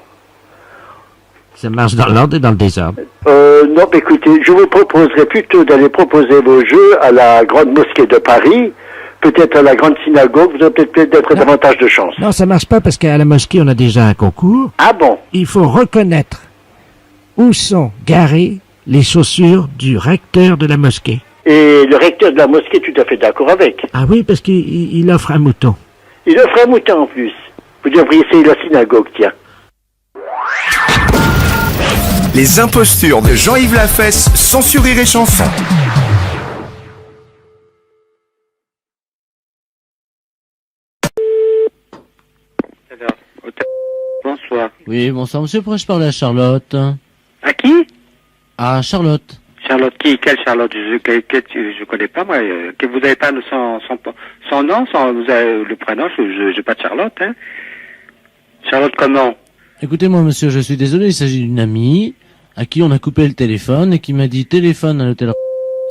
Ça marche dans l'ordre et dans le désordre. Non, mais écoutez, je vous proposerais plutôt d'aller proposer vos jeux à la Grande Mosquée de Paris, peut-être à la Grande Synagogue, vous aurez peut-être davantage de chance. Non, ça marche pas parce qu'à la mosquée, on a déjà un concours. Ah bon? Il faut reconnaître où sont garées les chaussures du recteur de la mosquée. Et le recteur de la mosquée est tout à fait d'accord avec. Ah oui, parce qu'il offre un mouton. Il offre un mouton en plus. Vous devriez essayer la synagogue, tiens. Les impostures de Jean-Yves Lafesse sont sur Rire et Chanson. Bonsoir. Oui, bonsoir, monsieur. Pourrais-je parler à Charlotte? À qui? À Charlotte. Charlotte qui? Quelle Charlotte? Je connais pas, moi. Que vous avez pas son nom, vous avez le prénom, j'ai pas de Charlotte, hein. Charlotte comment? Écoutez-moi, monsieur, je suis désolé, il s'agit d'une amie. à qui on a coupé le téléphone et qui m'a dit téléphone à l'hôtel,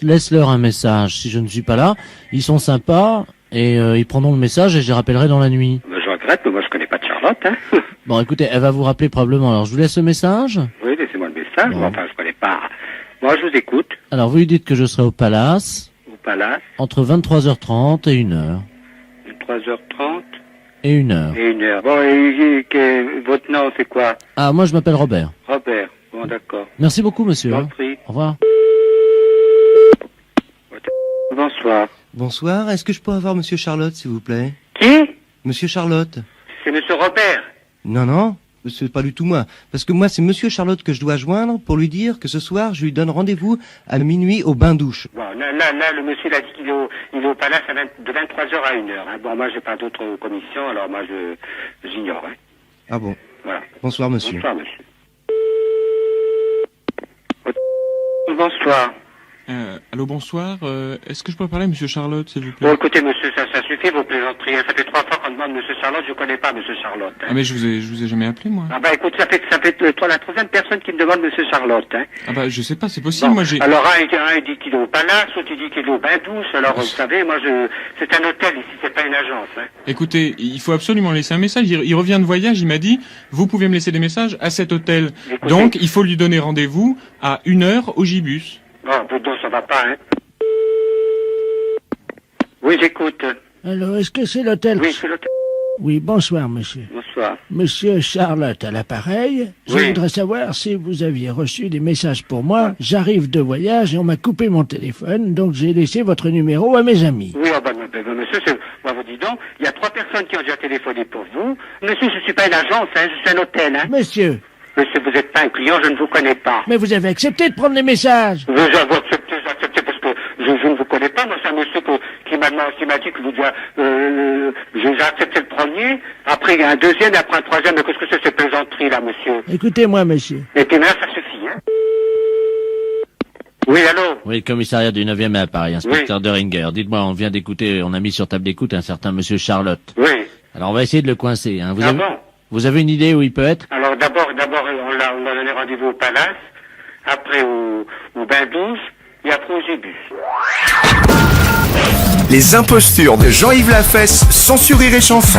laisse-leur un message. Si je ne suis pas là, ils sont sympas et ils prendront le message et je les rappellerai dans la nuit. Je regrette, mais moi je connais pas de Charlotte, hein. Bon, écoutez, elle va vous rappeler probablement. Alors, je vous laisse le message. Oui, laissez-moi le message. Bon. Enfin, je connais pas. Moi, je vous écoute. Alors, vous lui dites que je serai au Palace. Au Palace. Entre 23h30 et 1h. 3h30. Et 1h. Et 1h. Bon, et votre nom, c'est quoi? Ah, moi, je m'appelle Robert. Robert. Bon, d'accord. Merci beaucoup, monsieur. Je vous en prie. Au revoir. Bonsoir. Bonsoir, est-ce que je peux avoir Monsieur Charlotte, s'il vous plaît? Qui? Monsieur Charlotte. C'est Monsieur Robert. Non, c'est pas du tout moi. Parce que moi, c'est Monsieur Charlotte que je dois joindre pour lui dire que ce soir, je lui donne rendez-vous à minuit au bain-douche. Bon, là, le monsieur il a dit qu'il est au Palace de 23h à 1h. Hein. Bon, moi, j'ai pas d'autres commissions, alors moi, j'ignore. Hein. Ah bon. Voilà. Bonsoir, monsieur. Bonsoir, monsieur. Bonsoir. Allô, bonsoir. Est-ce que je peux parler à Monsieur Charlotte, s'il vous plaît? Bon, écoutez, monsieur, ça suffit, vos plaisanteries. Ça fait 3 fois qu'on demande Monsieur Charlotte, je connais pas Monsieur Charlotte. Hein. Ah, mais je vous ai jamais appelé, moi. Ah, bah, écoute, ça fait la troisième personne qui me demande Monsieur Charlotte, hein. Ah, bah, je sais pas, c'est possible, bon, moi, j'ai... Alors, un dit qu'il est au Palace, l'autre il dit qu'il est au bain-douche. Alors, vous savez, moi, c'est un hôtel ici, c'est pas une agence, hein. Écoutez, il faut absolument laisser un message. Il revient de voyage, il m'a dit, vous pouvez me laisser des messages à cet hôtel. Écoutez, donc, il faut lui donner rendez-vous à 1h au Gibus. Bon, donc, ça va pas, hein. Oui, j'écoute. Alors, est-ce que c'est l'hôtel? Oui, c'est l'hôtel. Oui, bonsoir, monsieur. Bonsoir. Monsieur Charlotte à l'appareil. Je voudrais savoir si vous aviez reçu des messages pour moi. J'arrive de voyage et on m'a coupé mon téléphone, donc j'ai laissé votre numéro à mes amis. Oui, monsieur, moi, vous dis donc, il y a 3 personnes qui ont déjà téléphoné pour vous. Monsieur, je suis pas une agence, hein, je suis un hôtel, hein. Monsieur, vous êtes pas un client, je ne vous connais pas. mais vous avez accepté de prendre les messages. Vous avez accepté parce que je ne vous connais pas. Moi, c'est un monsieur qui m'a dit que j'ai accepté le premier. Après, il y a un deuxième, et après un troisième. Mais qu'est-ce que c'est ces plaisanteries, là, monsieur? Écoutez-moi, monsieur. Et puis maintenant, ça suffit, hein. Oui, allô? Oui, le commissariat du 9e à Paris, inspecteur Deringer. Dites-moi, on vient d'écouter, on a mis sur table d'écoute un certain monsieur Charlotte. Oui. Alors, on va essayer de le coincer, hein. Bon? Vous avez une idée où il peut être? Alors, d'abord, on a donné rendez-vous au Palace, après au bain-douche, et après au Gibus. Les impostures de Jean-Yves Lafesse, sans Rire et Chanson.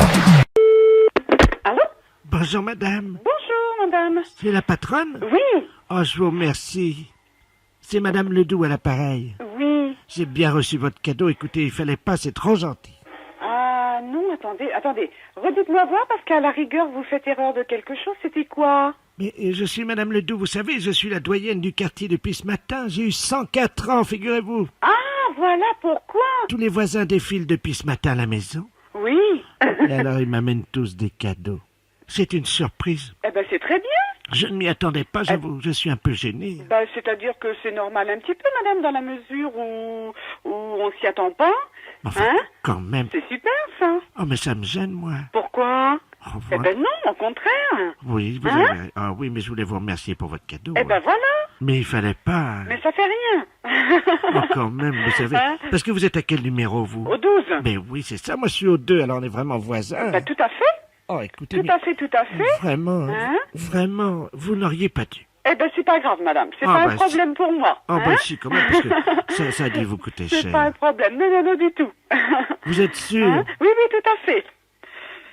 Allô? Bonjour, madame. Bonjour, madame. C'est la patronne? Oui. Oh, je vous remercie. C'est madame Ledoux à l'appareil. Oui. J'ai bien reçu votre cadeau. Écoutez, il fallait pas, c'est trop gentil. Ah, non, attendez. Redites-moi voir, parce qu'à la rigueur, vous faites erreur de quelque chose. C'était quoi? Mais je suis madame Ledoux, vous savez, je suis la doyenne du quartier depuis ce matin. J'ai eu 104 ans, figurez-vous. Ah, voilà pourquoi. Tous les voisins défilent depuis ce matin à la maison. Oui. Et alors, ils m'amènent tous des cadeaux. C'est une surprise. Eh ben, c'est très bien. Je ne m'y attendais pas, j'avoue. Je suis un peu gêné. C'est-à-dire que c'est normal un petit peu, madame, dans la mesure où on s'y attend pas. Enfin, quand même. C'est super, ça. Oh, mais ça me gêne, moi. Pourquoi? Oh, Eh ben non, au contraire. Oui, vous avez... Ah oui, mais je voulais vous remercier pour votre cadeau. Eh ben voilà. Mais il fallait pas... Mais ça fait rien. Oh, quand même, vous savez... Parce que vous êtes à quel numéro, vous? Au 12. Mais oui, c'est ça. Moi, je suis au 2, alors on est vraiment voisins. Bah, tout à fait. Oh, écoutez... Tout à fait. Vraiment, vraiment, vous n'auriez pas dû. Eh ben, c'est pas grave, madame. C'est pas un problème pour moi. Oh, ben si, quand même, parce que ça a dû vous coûter cher. C'est pas un problème. Non, du tout. Vous êtes sûr? Oui, tout à fait.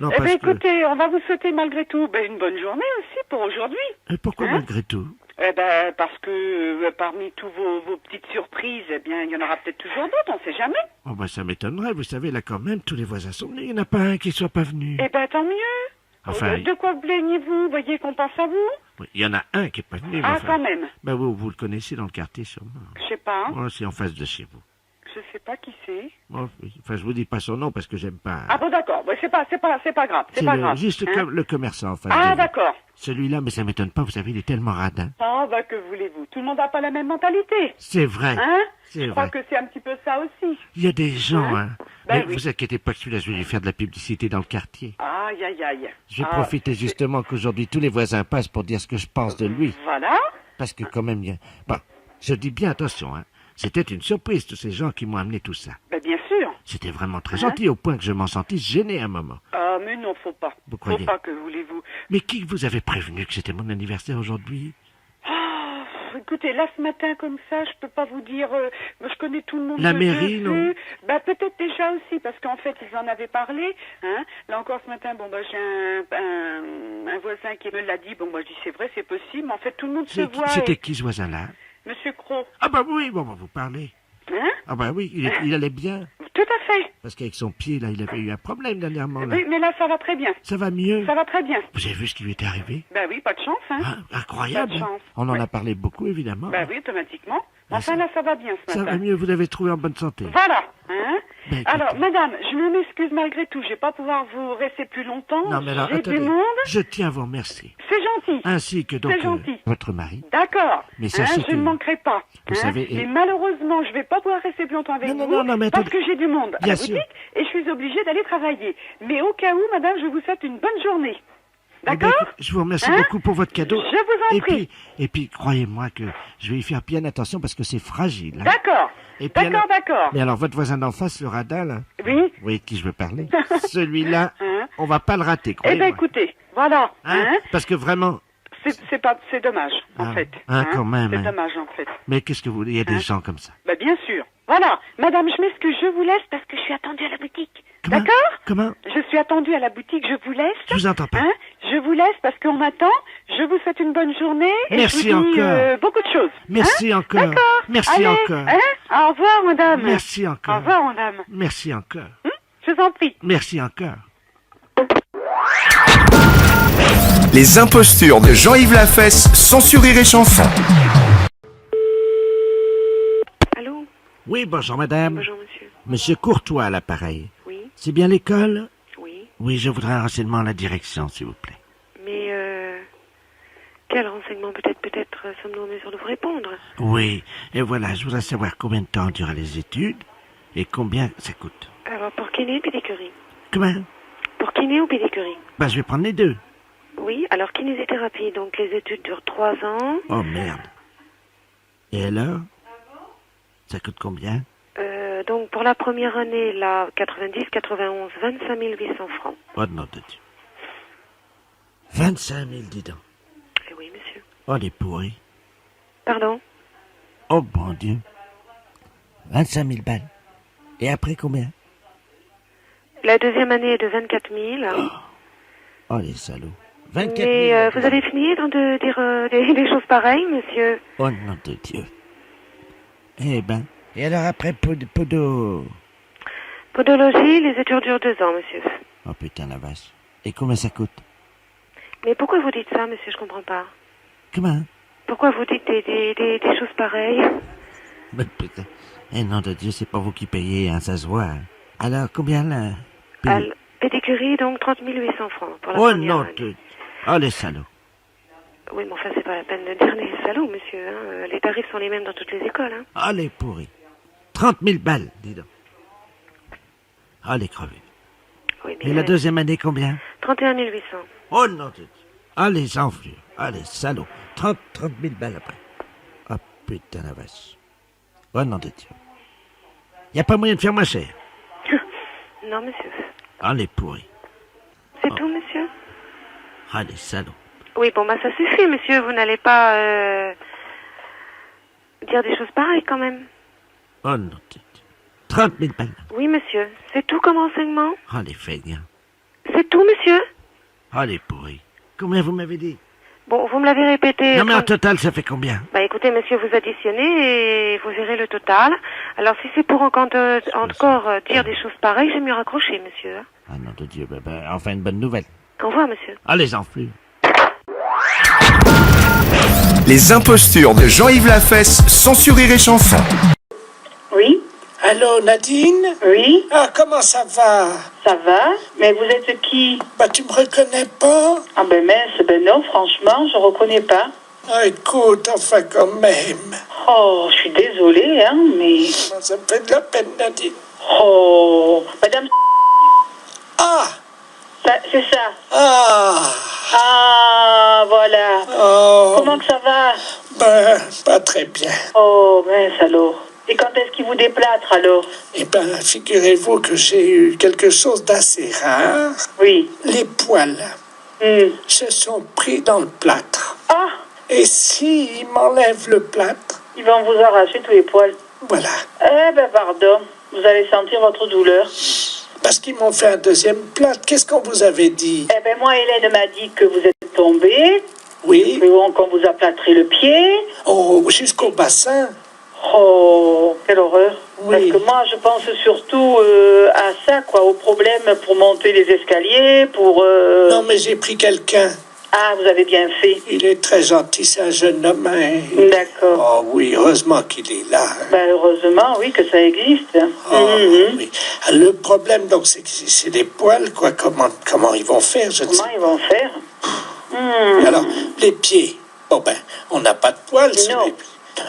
Non, eh bien, écoutez, on va vous souhaiter malgré tout une bonne journée aussi pour aujourd'hui. Et pourquoi malgré tout? Eh ben, parce que parmi tous vos petites surprises, eh bien, il y en aura peut-être toujours d'autres, on sait jamais. Oh, ben, ça m'étonnerait. Vous savez, là, quand même, tous les voisins sont venus. Il n'y en a pas un qui soit pas venu. Eh ben, tant mieux. Enfin... De quoi vous plaignez-vous? Voyez qu'on pense à vous? Oui, il y en a un qui est pas venu. Ah, quand même. Ben, vous le connaissez dans le quartier, sûrement. Je sais pas. Oh, c'est en face de chez vous. Je sais pas qui c'est. Oh, enfin, je vous dis pas son nom parce que j'aime pas. Ah bon, d'accord. C'est pas grave. C'est pas grave. Juste le commerçant en face. Ah, d'accord. Celui-là, mais ça m'étonne pas, vous savez, il est tellement radin. Ah, bah, que voulez-vous? Tout le monde n'a pas la même mentalité. C'est vrai. Je crois que c'est un petit peu ça aussi. Il y a des gens, Ben mais oui. vous inquiétez pas que celui-là, je vais lui faire de la publicité dans le quartier. Aïe. Je vais profiter justement qu'aujourd'hui tous les voisins passent pour dire ce que je pense de lui. Voilà. Parce que quand même, bon, je dis bien attention, C'était une surprise, tous ces gens qui m'ont amené tout ça. Ben, bien sûr. C'était vraiment très gentil, au point que je m'en sentisse gêné un moment. Ah, mais non, faut pas. Vous croyez? Faut pas, que voulez-vous? Mais qui vous avait prévenu que c'était mon anniversaire aujourd'hui? Oh, écoutez, là ce matin comme ça, je peux pas vous dire. Moi, je connais tout le monde. La que mairie, j'ai non? vu. Bah peut-être déjà aussi, parce qu'en fait ils en avaient parlé. Hein. Là encore ce matin, bon bah j'ai un voisin qui me l'a dit. Bon bah je dis c'est vrai, c'est possible. Mais en fait tout le monde se voit. C'était et- qui ce voisin-là? Monsieur Cros. Ah bah oui, bon, on va vous parler. Hein? Ah bah oui, il allait bien. Tout à fait. Parce qu'avec son pied, là, il avait eu un problème dernièrement. Là. Oui, mais là ça va très bien. Ça va mieux? Ça va très bien. Vous avez vu ce qui lui est arrivé? Bah oui, pas de chance, hein. Incroyable. Pas de chance. On en a parlé beaucoup, évidemment. Bah oui, automatiquement. Ah, Enfin là ça va bien ce Ça matin. va mieux, vous l'avez trouvé en bonne santé. Voilà, hein. Ben, écoute. Alors, madame, je m'excuse malgré tout, je vais pas pouvoir vous rester plus longtemps. Non, mais alors, J'ai attendez. du monde. Je tiens à vous remercier. C'est gentil. Ainsi que donc C'est gentil. votre mari. D'accord. Mais sachez je que- ne manquerai pas. Vous savez, Mais malheureusement, je vais pas pouvoir rester plus longtemps avec vous. non, mais parce attendez. que j'ai du monde à Bien la sûr. boutique et je suis obligée d'aller travailler. Mais au cas où, madame, je vous souhaite une bonne journée. Eh ben, D'accord? écoute, je vous remercie Hein? beaucoup pour votre cadeau. Je vous en prie. Et puis, croyez-moi que je vais y faire bien attention parce que c'est fragile. hein. D'accord. Et puis D'accord, d'accord. Mais alors, votre voisin d'en face, le radin, là. Oui. Vous voyez de qui je veux parler? Celui-là, Hein? on va pas le rater, Eh croyez-moi. ben, écoutez, voilà. Hein? Parce que vraiment, C'est dommage, en fait. quand même. C'est hein. dommage, en fait. Mais qu'est-ce que vous voulez? Il y a des gens comme ça. Bah, bien sûr. Voilà. Madame, je m'excuse, je vous laisse parce que je suis attendue à la boutique. D'accord? Comment? Je suis attendue à la boutique, je vous laisse. Je vous entends pas. Hein? Je vous laisse parce qu'on m'attend. Je vous souhaite une bonne journée. Et Merci je vous dis, encore. beaucoup de choses. Merci Hein? encore. D'accord. Merci Allez, encore. Hein? Au revoir, madame. Merci encore. Au revoir, madame. Merci encore. Je vous en prie. Merci encore. Les impostures de Jean-Yves Lafesse, sans sur Rire et Chanson. Allô? Oui, bonjour madame. Bonjour monsieur. Monsieur Courtois à l'appareil. Oui. C'est bien l'école? Oui. Oui, je voudrais un renseignement à la direction, s'il vous plaît. Mais quel renseignement peut-être sommes-nous en mesure de vous répondre? Oui, et voilà, je voudrais savoir combien de temps durent les études et combien ça coûte. Alors pour kiné ou pédicure? Comment? Pour kiné ou pédicure? Bah, je vais prendre les deux. Oui, alors kinésithérapie, donc les études durent 3 ans. Oh merde. Et alors? Ça coûte combien? Donc pour la première année, là, 90, 91, 25 800 francs. Oh non de Dieu. 25 000, dis donc. Eh oui, monsieur. Oh, les pourris. Pardon? Oh, bon Dieu. 25 000 balles. Et après combien? La deuxième année est de 24 000. Oh, les salauds. 24 000. Mais vous avez fini de dire des choses pareilles, monsieur? Oh, nom de Dieu. Eh ben. Et alors après, podo... Podologie, les études durent 2 ans, monsieur. Oh, putain, la vache. Et combien ça coûte? Mais pourquoi vous dites ça, monsieur? Je comprends pas. Comment? Pourquoi vous dites des choses pareilles? Mais putain. Eh, nom de Dieu, c'est pas vous qui payez, hein, ça se voit. hein. Alors, combien là? Pédicurie, donc 30 800 francs pour la Oh, première non année. de... Oh, les salauds. Oui, mais enfin, c'est pas la peine de dire les salauds, monsieur. Hein. Les tarifs sont les mêmes dans toutes les écoles. Hein. Oh, les pourris. 30 000 balles, dis donc. Oh, les crevés. Oui, Et la deuxième année, combien? 31 800. Oh, non de Dieu. Ah, les enflures. Ah, les salauds. 30 000 balles après. Oh, putain, la vache. Oh, non de Dieu. Y a pas moyen de faire moins cher? Non, monsieur. Ah, les pourris. C'est tout, monsieur? Ah, les salauds. Oui, bon, bah ça suffit, monsieur. Vous n'allez pas dire des choses pareilles, quand même. Oh, non de Dieu. 30 000 balles. Oui, monsieur. C'est tout comme renseignement? Oh, les feignants. C'est tout, monsieur? Oh, les pourris. Combien vous m'avez dit? Bon, vous me l'avez répété. Non, mais en total, ça fait combien? Bah écoutez, monsieur, vous additionnez et vous verrez le total. Alors si c'est pour encore dire des choses pareilles, j'ai mieux raccrocher, monsieur. Hein. Ah, non de Dieu. Ben, enfin, une bonne nouvelle. Au revoir, monsieur. Ah, les enflures. Les impostures de Jean-Yves Lafesse, sans sur Rire et Chanson. Oui. Allô, Nadine? Oui. Ah, comment ça va? Ça va? Mais vous êtes qui? Bah, tu me reconnais pas? Ah ben mince, ben non, franchement, je reconnais pas. Ah, écoute, enfin, quand même. Oh, je suis désolée, hein, mais... Ça me fait de la peine, Nadine. Oh, madame... Ah! C'est ça. Ah! Ah, voilà. Oh. Comment que ça va? Ben, pas très bien. Oh, mince alors. Et quand est-ce qu'il vous déplâtre alors? Eh ben, figurez-vous que j'ai eu quelque chose d'assez rare. Oui. Les poils se sont pris dans le plâtre. Ah! Et s'il m'enlève le plâtre? Ils vont vous arracher tous les poils. Voilà. Eh ben, pardon. Vous allez sentir votre douleur. Parce qu'ils m'ont fait un deuxième plâtre. Qu'est-ce qu'on vous avait dit? Eh ben, moi, Hélène m'a dit que vous êtes tombé. Oui. Qu'on vous a plâtré le pied. Oh, jusqu'au bassin. Oh, quelle horreur. Oui. Parce que moi, je pense surtout à ça, quoi, au problème pour monter les escaliers, pour... Non, mais j'ai pris quelqu'un. Ah, vous avez bien fait. Il est très gentil, c'est un jeune homme. Hein. D'accord. Oh oui, heureusement qu'il est là. Ben, heureusement, oui, que ça existe. Oui. Le problème, donc, c'est que c'est des poils, quoi. Comment ils vont faire, je ne sais Comment ils vont faire? Alors, les pieds. Bon, ben, on n'a pas de poils sur les pieds.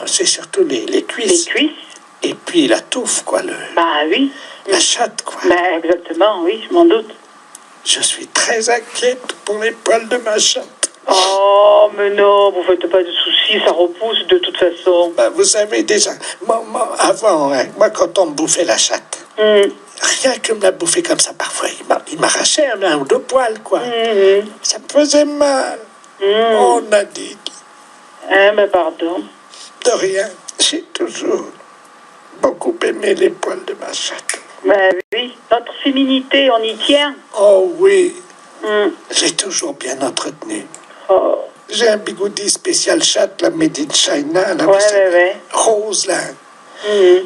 C'est surtout les cuisses. Les cuisses? Et puis la touffe, quoi. Bah oui. La chatte, quoi. Ben, exactement, oui, je m'en doute. Je suis très inquiète pour les poils de ma chatte. Oh, mais non, vous faites pas de soucis, ça repousse de toute façon. Ben, vous savez déjà, moi avant, hein, moi quand on me bouffait la chatte, rien que me la bouffer comme ça, parfois, il m'arrachait un ou deux poils, quoi. Ça me faisait mal. On a dit. Ah, ben pardon. De rien, j'ai toujours beaucoup aimé les poils de ma chatte. Ben oui, notre féminité, on y tient. Oh oui, j'ai toujours bien entretenu. J'ai un bigoudi spécial chatte, la Made in China, là, rose, là.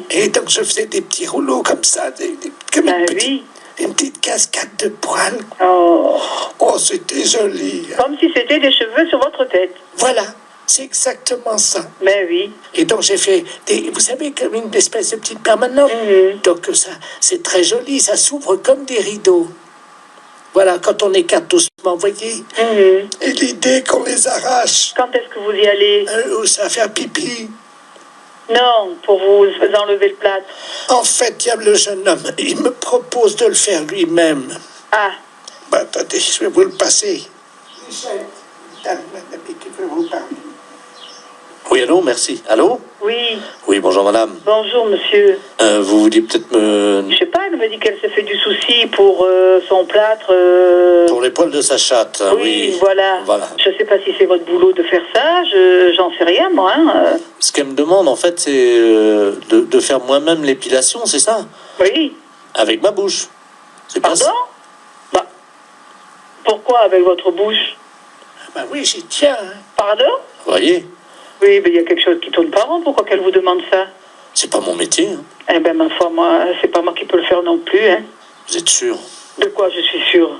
Et donc je faisais des petits rouleaux comme ça, comme une petite cascade de poils. Oh, c'était joli. Comme si c'était des cheveux sur votre tête. Voilà. C'est exactement ça. Mais oui. Et donc j'ai fait vous savez, comme une espèce de petite permanente. Donc ça, c'est très joli, ça s'ouvre comme des rideaux. Voilà, quand on écarte doucement, vous voyez. Et l'idée qu'on les arrache. Quand est-ce que vous y allez? Où ça va faire pipi. Non, pour vous enlever le plâtre. En fait, il y a le jeune homme, il me propose de le faire lui-même. Ah. Bah, attendez, je vais vous le passer. Michel, madame qui veut vous parler. Oui, allô, merci. Allô? Oui. Oui, bonjour madame. Bonjour monsieur. Vous vouliez peut-être me... Je sais pas, elle me dit qu'elle s'est fait du souci pour son plâtre. Pour les poils de sa chatte, oui. Voilà. Je sais pas si c'est votre boulot de faire ça, j'en sais rien moi. Hein. Ce qu'elle me demande en fait, c'est de faire moi-même l'épilation, c'est ça? Oui. Avec ma bouche. C'est pas ça? Bah, pourquoi avec votre bouche? Bah oui, j'y tiens. Hein. Pardon? Vous voyez? Oui, mais il y a quelque chose qui tourne pas rond. Pourquoi qu'elle vous demande ça? C'est pas mon métier. Hein. Eh ben, ma foi, moi, c'est pas moi qui peux le faire non plus. Hein. Vous êtes sûr? De quoi je suis sûre?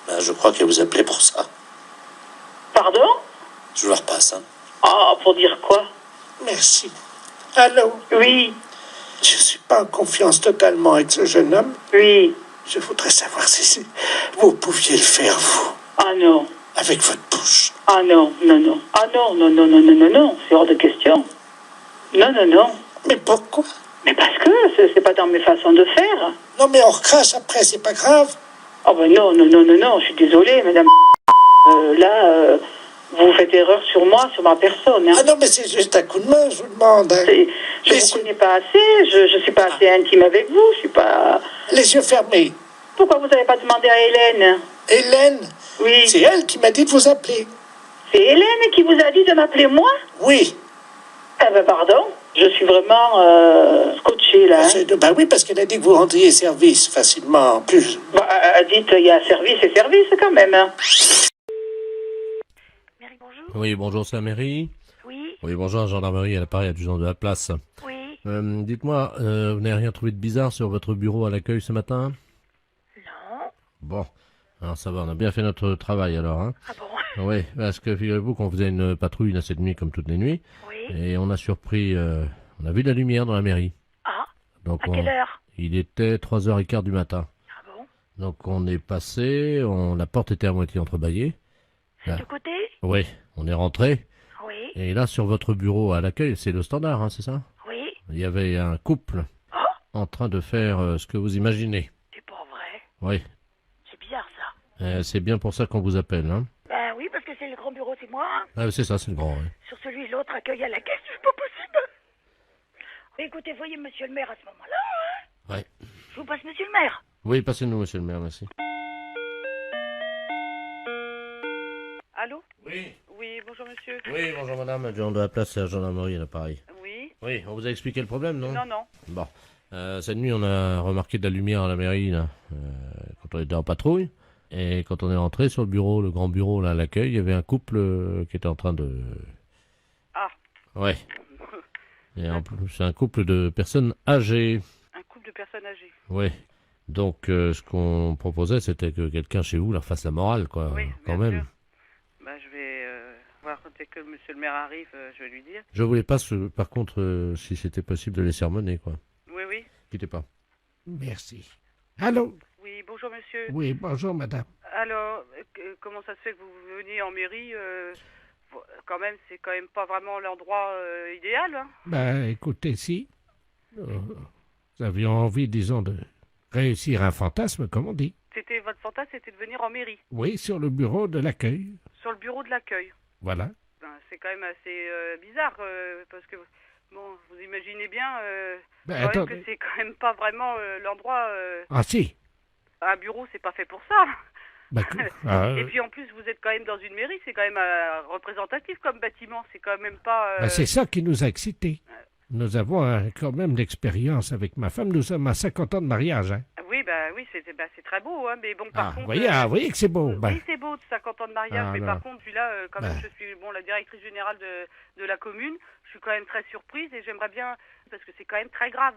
Ben, je crois qu'elle vous appelait pour ça. Pardon? Je vous la repasse. Hein. Ah, pour dire quoi? Merci. Allô? Oui. Je suis pas en confiance totalement avec ce jeune homme. Oui. Je voudrais savoir si vous pouviez le faire, vous. Ah non. Avec votre bouche. Ah non, non, non. Ah non, non, non, non, non, non, non. C'est hors de question. Non, non, non. Mais pourquoi? Mais parce que c'est pas dans mes façons de faire. Non, mais on recrache après, c'est pas grave. Ah ben non, non, non, non, non. Je suis désolée, madame. Là, vous faites erreur sur moi, sur ma personne. Hein. Ah non, mais c'est juste un coup de main, je vous demande. Hein. Je ne vous connais pas assez, je suis pas assez intime avec vous, je suis pas... Les yeux fermés. Pourquoi vous n'avez pas demandé à Hélène? Hélène? Oui. C'est elle qui m'a dit de vous appeler. C'est Hélène qui vous a dit de m'appeler moi? Oui. Eh ben pardon, je suis vraiment scotchée là. Hein. Bah oui, parce qu'elle a dit que vous rendriez service facilement. En plus. Bah, dites, il y a service et service quand même. Hein. Oui, bonjour, c'est la mairie. Oui. Oui, bonjour, la gendarmerie, à l'appareil adjudant de la place. Oui. Dites-moi, vous n'avez rien trouvé de bizarre sur votre bureau à l'accueil ce matin? Non. Bon, alors ça va, on a bien fait notre travail alors. Hein. Ah bon? Oui, parce que figurez-vous qu'on faisait une patrouille cette nuit comme toutes les nuits. Oui. Et on a surpris, on a vu de la lumière dans la mairie. Ah. Donc à quelle heure? Il était 3h15 du matin. Ah bon? Donc on est passé, la porte était à moitié entrebâillée. C'est du côté? Oui, on est rentré. Oui. Et là, sur votre bureau à l'accueil, c'est le standard, hein, c'est ça? Oui. Il y avait un couple en train de faire ce que vous imaginez. C'est pas vrai? Oui. C'est bizarre ça. C'est bien pour ça qu'on vous appelle, hein? Ben oui, parce que c'est le grand bureau, c'est moi. Hein. Ah, c'est ça, c'est le grand, oui. Sur celui l'autre accueille à la caisse, c'est pas possible. Écoutez, voyez monsieur le maire à ce moment-là. Hein. Ouais. Je vous passe monsieur le maire. Oui, passez-nous, monsieur le maire, merci. Allô? Oui. Oui, bonjour monsieur. Oui, bonjour madame, adjoint de la place, c'est la gendarmerie à l'appareil. Oui. Oui, on vous a expliqué le problème, non? Non, non. Bon. Cette nuit, on a remarqué de la lumière à la mairie, là, quand on était en patrouille. Et quand on est rentré sur le bureau, le grand bureau, là, à l'accueil, il y avait un couple qui était en train de... Ah. Ouais. Et en plus, c'est un couple de personnes âgées. Un couple de personnes âgées. Oui. Donc, ce qu'on proposait, c'était que quelqu'un chez vous leur fasse la morale, quoi, Oui, quand bien même. sûr. Bah, je vais voir dès que monsieur le maire arrive, je vais lui dire. Je voulais pas, par contre, si c'était possible de les sermonner, quoi. Oui, oui. Quittez pas. Merci. Allô? Oui, bonjour monsieur. Oui, bonjour madame. Alors, comment ça se fait que vous veniez en mairie quand même, c'est quand même pas vraiment l'endroit idéal. Hein. Ben, écoutez, si nous avions envie, disons, de réussir un fantasme, comme on dit. C'était votre fantasme, c'était de venir en mairie. Oui, sur le bureau de l'accueil. Sur le bureau de l'accueil. Voilà. Ben, c'est quand même assez bizarre, parce que, bon, vous imaginez bien Ben, quand même que c'est quand même pas vraiment l'endroit... Ah si. Un bureau, c'est pas fait pour ça. D'accord. Et puis en plus, vous êtes quand même dans une mairie, c'est quand même représentatif comme bâtiment, c'est quand même pas... Ben, c'est ça qui nous a excités. Nous avons quand même l'expérience avec ma femme, nous sommes à 50 ans de mariage. Hein. Oui, oui, c'est très beau, hein, mais bon, par contre... Vous voyez que c'est beau. Oui, c'est beau, de 50 ans de mariage, mais non. par contre, celui-là, quand même, je suis la directrice générale de la commune, je suis quand même très surprise et j'aimerais bien, parce que c'est quand même très grave.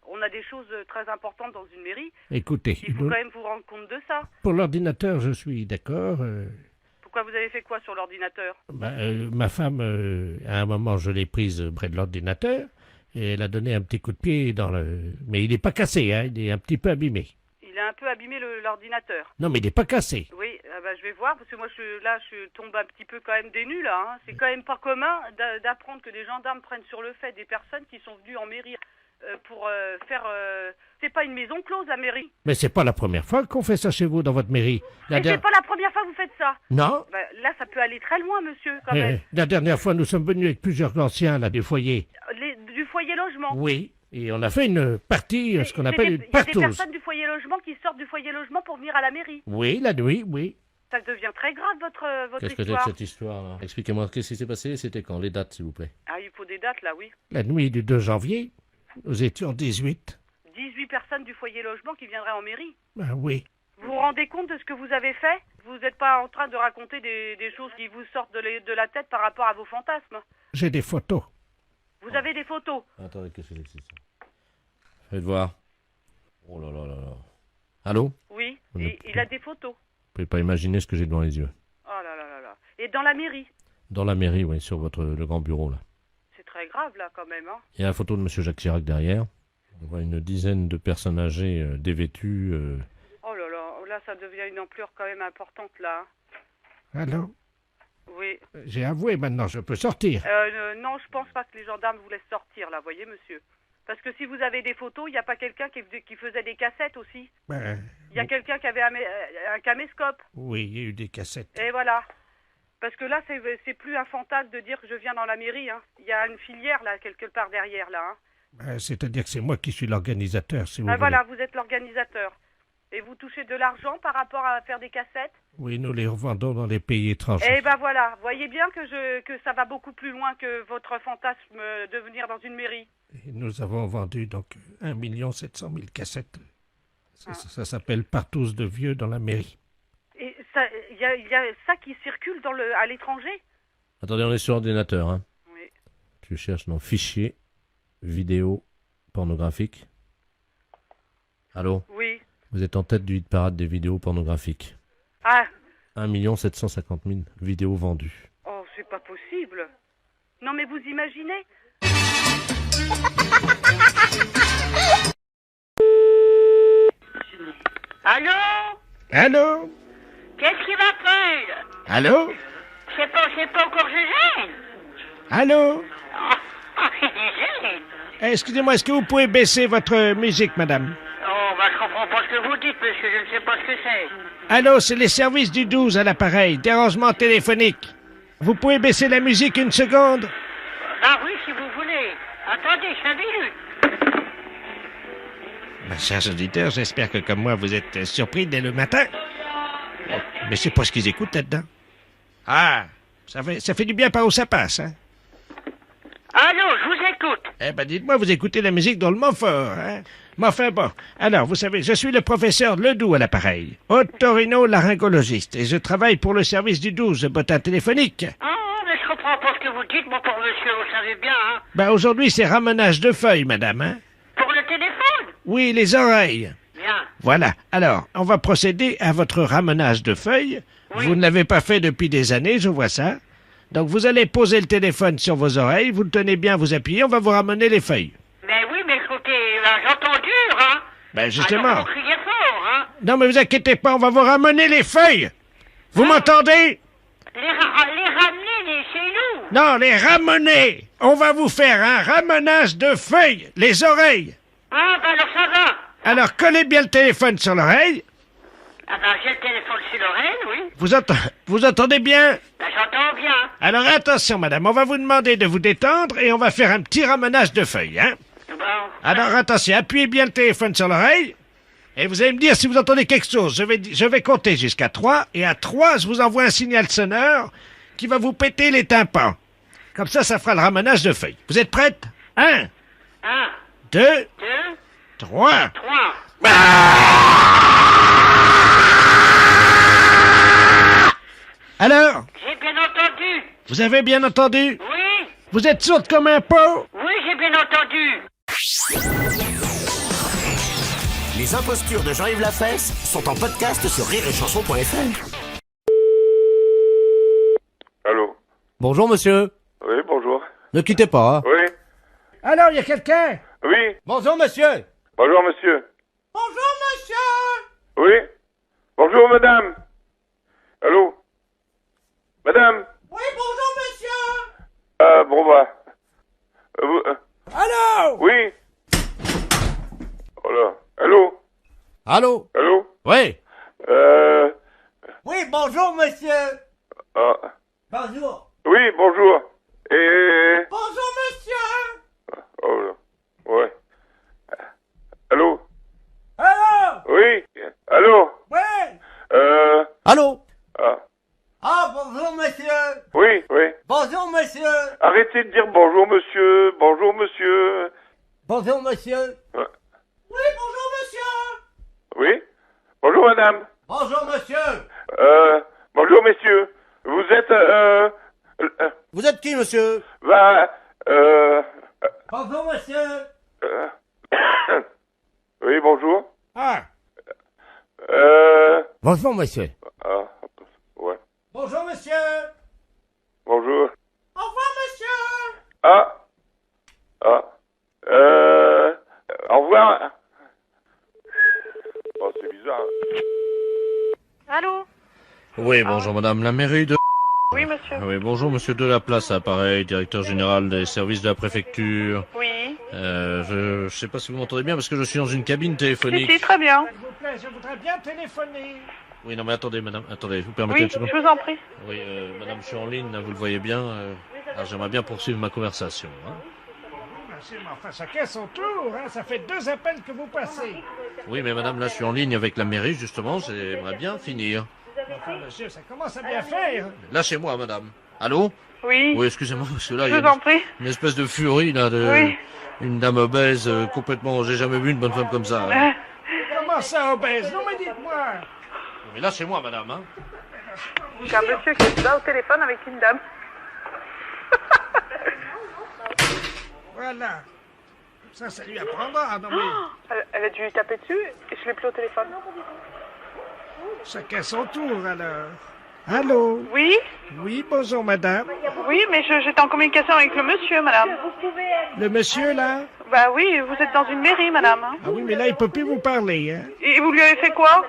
On a des choses très importantes dans une mairie. Écoutez, il faut quand même vous rendre compte de ça. Pour l'ordinateur, je suis d'accord. Pourquoi vous avez fait quoi sur l'ordinateur? Ma femme, à un moment, je l'ai prise près de l'ordinateur et elle a donné un petit coup de pied dans le... Mais il n'est pas cassé, hein, il est un petit peu abîmé. Il a un peu abîmé l'ordinateur. Non, mais il n'est pas cassé. Oui, je vais voir, parce que moi, je tombe un petit peu quand même des nues, là. Hein. C'est quand même pas commun d'apprendre que des gendarmes prennent sur le fait des personnes qui sont venues en mairie pour faire... C'est pas une maison close, la mairie. Mais c'est pas la première fois qu'on fait ça chez vous, dans votre mairie. C'est pas la première fois que vous faites ça. Non. Là, ça peut aller très loin, monsieur, quand même. La dernière fois, nous sommes venus avec plusieurs anciens, là, du foyer. Du foyer logement. Oui, et on a fait une partie, ce qu'on appelle une partouze. Il y a des personnes du foyer logement qui sortent du foyer logement pour venir à la mairie. Oui, la nuit, oui. Ça devient très grave, votre Qu'est-ce que c'est histoire. que cette histoire, là? Expliquez-moi, qu'est-ce qui s'est passé? C'était quand? Les dates, s'il vous plaît. Ah, il faut des dates, là, oui. La nuit du 2 janvier, nous étions 18. 18 personnes du foyer logement qui viendraient en mairie. Ben oui. Vous vous rendez compte de ce que vous avez fait? Vous n'êtes pas en train de raconter des choses qui vous sortent de la tête par rapport à vos fantasmes? J'ai des photos. Vous avez des photos? Attendez, qu'est-ce que c'est que ça? Faites voir. Oh là là là là. Allô? Oui, il a des photos. Vous pouvez pas imaginer ce que j'ai devant les yeux. Oh là là là là. Et dans la mairie? Dans la mairie, oui, sur le grand bureau, là. C'est très grave, là, quand même, hein. Il y a la photo de M. Jacques Chirac derrière. On voit une dizaine de personnes âgées dévêtues. Oh là là, ça devient une ampleur quand même importante, là. Allô? Oui. J'ai avoué, maintenant, je peux sortir. Non, je pense pas que les gendarmes vous laissent sortir, là, voyez, monsieur. Parce que si vous avez des photos, il n'y a pas quelqu'un qui faisait des cassettes aussi? Il y a quelqu'un qui avait un caméscope. Oui, il y a eu des cassettes. Et voilà. Parce que là, c'est plus un fantasme de dire que je viens dans la mairie. Hein. Il y a une filière, là, quelque part derrière, là. Hein. C'est-à-dire que c'est moi qui suis l'organisateur, si vous voulez. Voilà, vous êtes l'organisateur. Et vous touchez de l'argent par rapport à faire des cassettes? Oui, nous les revendons dans les pays étrangers. Eh ben voilà, voyez bien que ça va beaucoup plus loin que votre fantasme de venir dans une mairie. Et nous avons vendu donc 1 700 000 cassettes. Ça s'appelle partouze de vieux dans la mairie. Et il y a ça qui circule à l'étranger? Attendez, on est sur ordinateur, hein? Oui. Tu cherches dans fichier, vidéo, pornographique. Allô? Oui. Vous êtes en tête du hit parade des vidéos pornographiques. Ah. 1 750 000 vidéos vendues. Oh, c'est pas possible. Non, mais vous imaginez? Allô? Allô? Qu'est-ce qui m'appelle? Allô? C'est pas encore Gégène? Allô? Gégène? Excusez-moi, est-ce que vous pouvez baisser votre musique, madame? Oh, je comprends pas ce que vous dites, monsieur, je ne sais pas ce que c'est. Allô, c'est les services du 12 à l'appareil, dérangement téléphonique. Vous pouvez baisser la musique une seconde? Ah oui, si vous voulez. Attendez, 5 minutes. Chers auditeurs, j'espère que comme moi, vous êtes surpris dès le matin. Mais c'est pas ce qu'ils écoutent là-dedans. Ah, Ça fait du bien par où ça passe, hein. Allô, je vous écoute. Eh ben, dites-moi, vous écoutez la musique dans le Montfort, hein? Mais enfin, bon. Alors, vous savez, je suis le professeur Ledoux à l'appareil, otorino-laryngologiste, et je travaille pour le service du 12, bottin téléphonique. Ah, mais je comprends pas ce que vous dites, mon pauvre monsieur, vous savez bien, hein. Ben, aujourd'hui, c'est ramenage de feuilles, madame, hein? Pour le téléphone? Oui, les oreilles. Bien. Voilà. Alors, on va procéder à votre ramenage de feuilles. Oui. Vous ne l'avez pas fait depuis des années, je vois ça. Donc, vous allez poser le téléphone sur vos oreilles, vous le tenez bien, vous appuyez, on va vous ramener les feuilles. Mais oui, mais écoutez, j'entends dur, hein. Ben, justement. Alors, vous criez fort, hein. Non, mais vous inquiétez pas, on va vous ramener les feuilles. Vous m'entendez? Les ramener chez nous. Non, les ramener. On va vous faire un ramenage de feuilles, les oreilles. Ah, ben alors ça va. Alors, collez bien le téléphone sur l'oreille. Ah ben j'ai le téléphone sur l'oreille, oui. Vous entendez bien? Ben j'entends bien. Alors, attention, madame, on va vous demander de vous détendre et on va faire un petit ramenage de feuilles, hein? Bon. Alors, attention, appuyez bien le téléphone sur l'oreille. Et vous allez me dire si vous entendez quelque chose. Je vais compter jusqu'à 3. Et à 3, je vous envoie un signal sonore qui va vous péter les tympans. Comme ça fera le ramenage de feuilles. Vous êtes prête? 1, 2, 3. Alors? J'ai bien entendu. Vous avez bien entendu? Oui. Vous êtes sourde comme un pot? Oui, j'ai bien entendu. Les impostures de Jean-Yves Lafesse sont en podcast sur rireetchanson.fr. Allô? Bonjour, monsieur. Oui, bonjour. Ne quittez pas, hein. Oui. Alors, il y a quelqu'un? Oui. Bonjour, monsieur. Bonjour, monsieur. Bonjour, monsieur. Oui. Bonjour, madame. Allô? Madame? Oui, bonjour, monsieur. Bon, bah. Allô? Oui. Oh là. Allô? Allô? Allô? Oui. Oui, bonjour, monsieur. Ah. Bonjour. Oui, bonjour. Et... Bonjour, monsieur. Oh là. Ouais. Allô? Allô? Oui. Allô? Oui. Allô? Ah. Ah, bonjour, monsieur. Oui, oui. Bonjour, monsieur. Arrêtez de dire bonjour, monsieur. Bonjour, monsieur. Bonjour, monsieur. Ouais. Oui, bonjour, monsieur. Oui. Bonjour, madame. Bonjour, monsieur. Bonjour, messieurs. Vous êtes, Vous êtes qui, monsieur? Bonjour, monsieur. Oui, bonjour. Ah. Bonjour, monsieur. Ah, ouais. Bonjour, monsieur. Bonjour. Au revoir, monsieur. Au revoir. Oh, c'est bizarre. Allô? Oui, bonjour, madame. La mairie de... Oui, monsieur. Oui, bonjour, monsieur Delaplace, appareil, directeur général des services de la préfecture. Oui. Je sais pas si vous m'entendez bien parce que je suis dans une cabine téléphonique. Si, très bien. S'il vous plaît, je voudrais bien téléphoner. Oui, non, mais attendez, madame, attendez, vous permettez Oui, une seconde? je vous en prie. Oui, madame, je suis en ligne, là, vous le voyez bien. Alors, j'aimerais bien poursuivre ma conversation. Hein. Monsieur, mais enfin, chacun son tour, hein. Ça fait 2 appels que vous passez. Oui, mais madame, là, je suis en ligne avec la mairie, justement, j'aimerais bien finir. Enfin, monsieur, ça commence à bien faire. Lâchez-moi, madame. Allô? Oui. Oui, excusez-moi, parce que là, Je il y a vous en prie. une espèce de furie, là, de... Oui. Une dame obèse, complètement... J'ai jamais vu une bonne femme comme ça. Hein. Comment ça, obèse? Non, mais dites-moi. Mais lâchez-moi, madame, hein. Il y a un monsieur qui est là au téléphone avec une dame. Voilà. Ça lui apprendra, non mais... Elle a dû lui taper dessus et je l'ai plus au téléphone. Chacun son tour, alors. Allô? Oui? Oui, bonjour, madame. Oui, mais j'étais en communication avec le monsieur, madame. Le monsieur, là? Bah oui, vous êtes dans une mairie, madame. Hein. Ah oui, mais là, il peut plus vous parler, hein. Et vous lui avez fait quoi?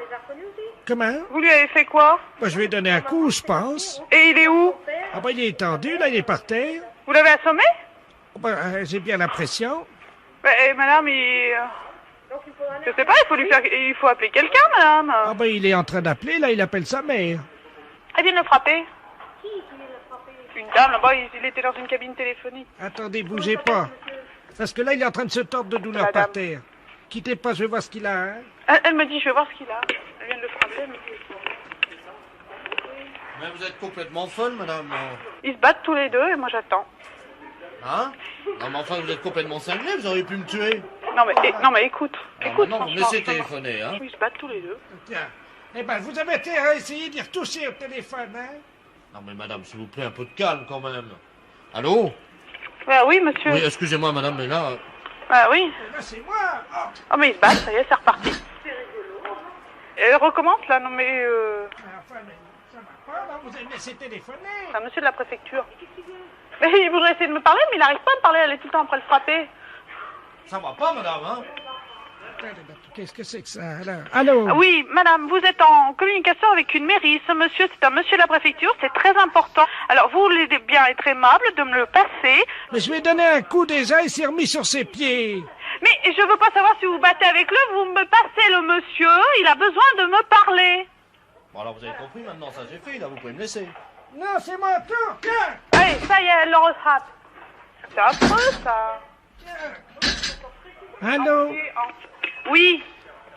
Comment? Vous lui avez fait quoi? Bah, je lui ai donné un coup, je pense. Et il est où? Ah bah, il est étendu, là, il est par terre. Vous l'avez assommé? Bah, j'ai bien l'impression. Bah, madame, je sais pas, il faut appeler quelqu'un, madame. Ah bah, il est en train d'appeler, là, il appelle sa mère. Elle vient de le frapper. Une dame, là-bas, il était dans une cabine téléphonique. Attendez, bougez pas. Parce que là, il est en train de se tordre de douleur Madame. par terre. Quittez pas, je vais voir ce qu'il a, hein. Elle me dit, je vais voir ce qu'il a. Elle vient de le frapper, mais... Mais vous êtes complètement folle, madame. Ils se battent tous les deux et moi j'attends. Hein? Non, mais enfin, vous êtes complètement cinglé, vous auriez pu me tuer. Non mais écoute. Écoute, non, vous me laissez téléphoner, hein? Ils se battent tous les deux. Tiens. Eh ben, vous avez intérêt à essayer d'y retoucher au téléphone, hein? Non, mais madame, s'il vous plaît, un peu de calme quand même. Allô? Oui, monsieur. Oui, excusez-moi, madame, mais là... Oui. Là, c'est moi. Oh, mais ils se battent, ça y est, c'est reparti. C'est rigolo. Et recommence, là, non mais... Enfin, mais ça va pas, là, vous avez laissé téléphoner. C'est un monsieur de la préfecture. Mais il voudrait essayer de me parler, mais il n'arrive pas à me parler, elle est tout le temps après le frapper. Ça va pas, madame, hein? Qu'est-ce que c'est que ça, alors? Allô? Oui, madame, vous êtes en communication avec une mairie. Ce monsieur, c'est un monsieur de la préfecture, c'est très important. Alors, vous voulez bien être aimable de me le passer. Mais je lui ai donné un coup déjà, il s'est remis sur ses pieds. Mais je veux pas savoir si vous battez avec lui, vous me passez le monsieur, il a besoin de me parler. Bon, alors vous avez compris, maintenant, ça j'ai fait, là, vous pouvez me laisser. Non, c'est mon tour, tiens! Allez, ça y est, elle le rattrape. C'est affreux, ça. Allô? Oui.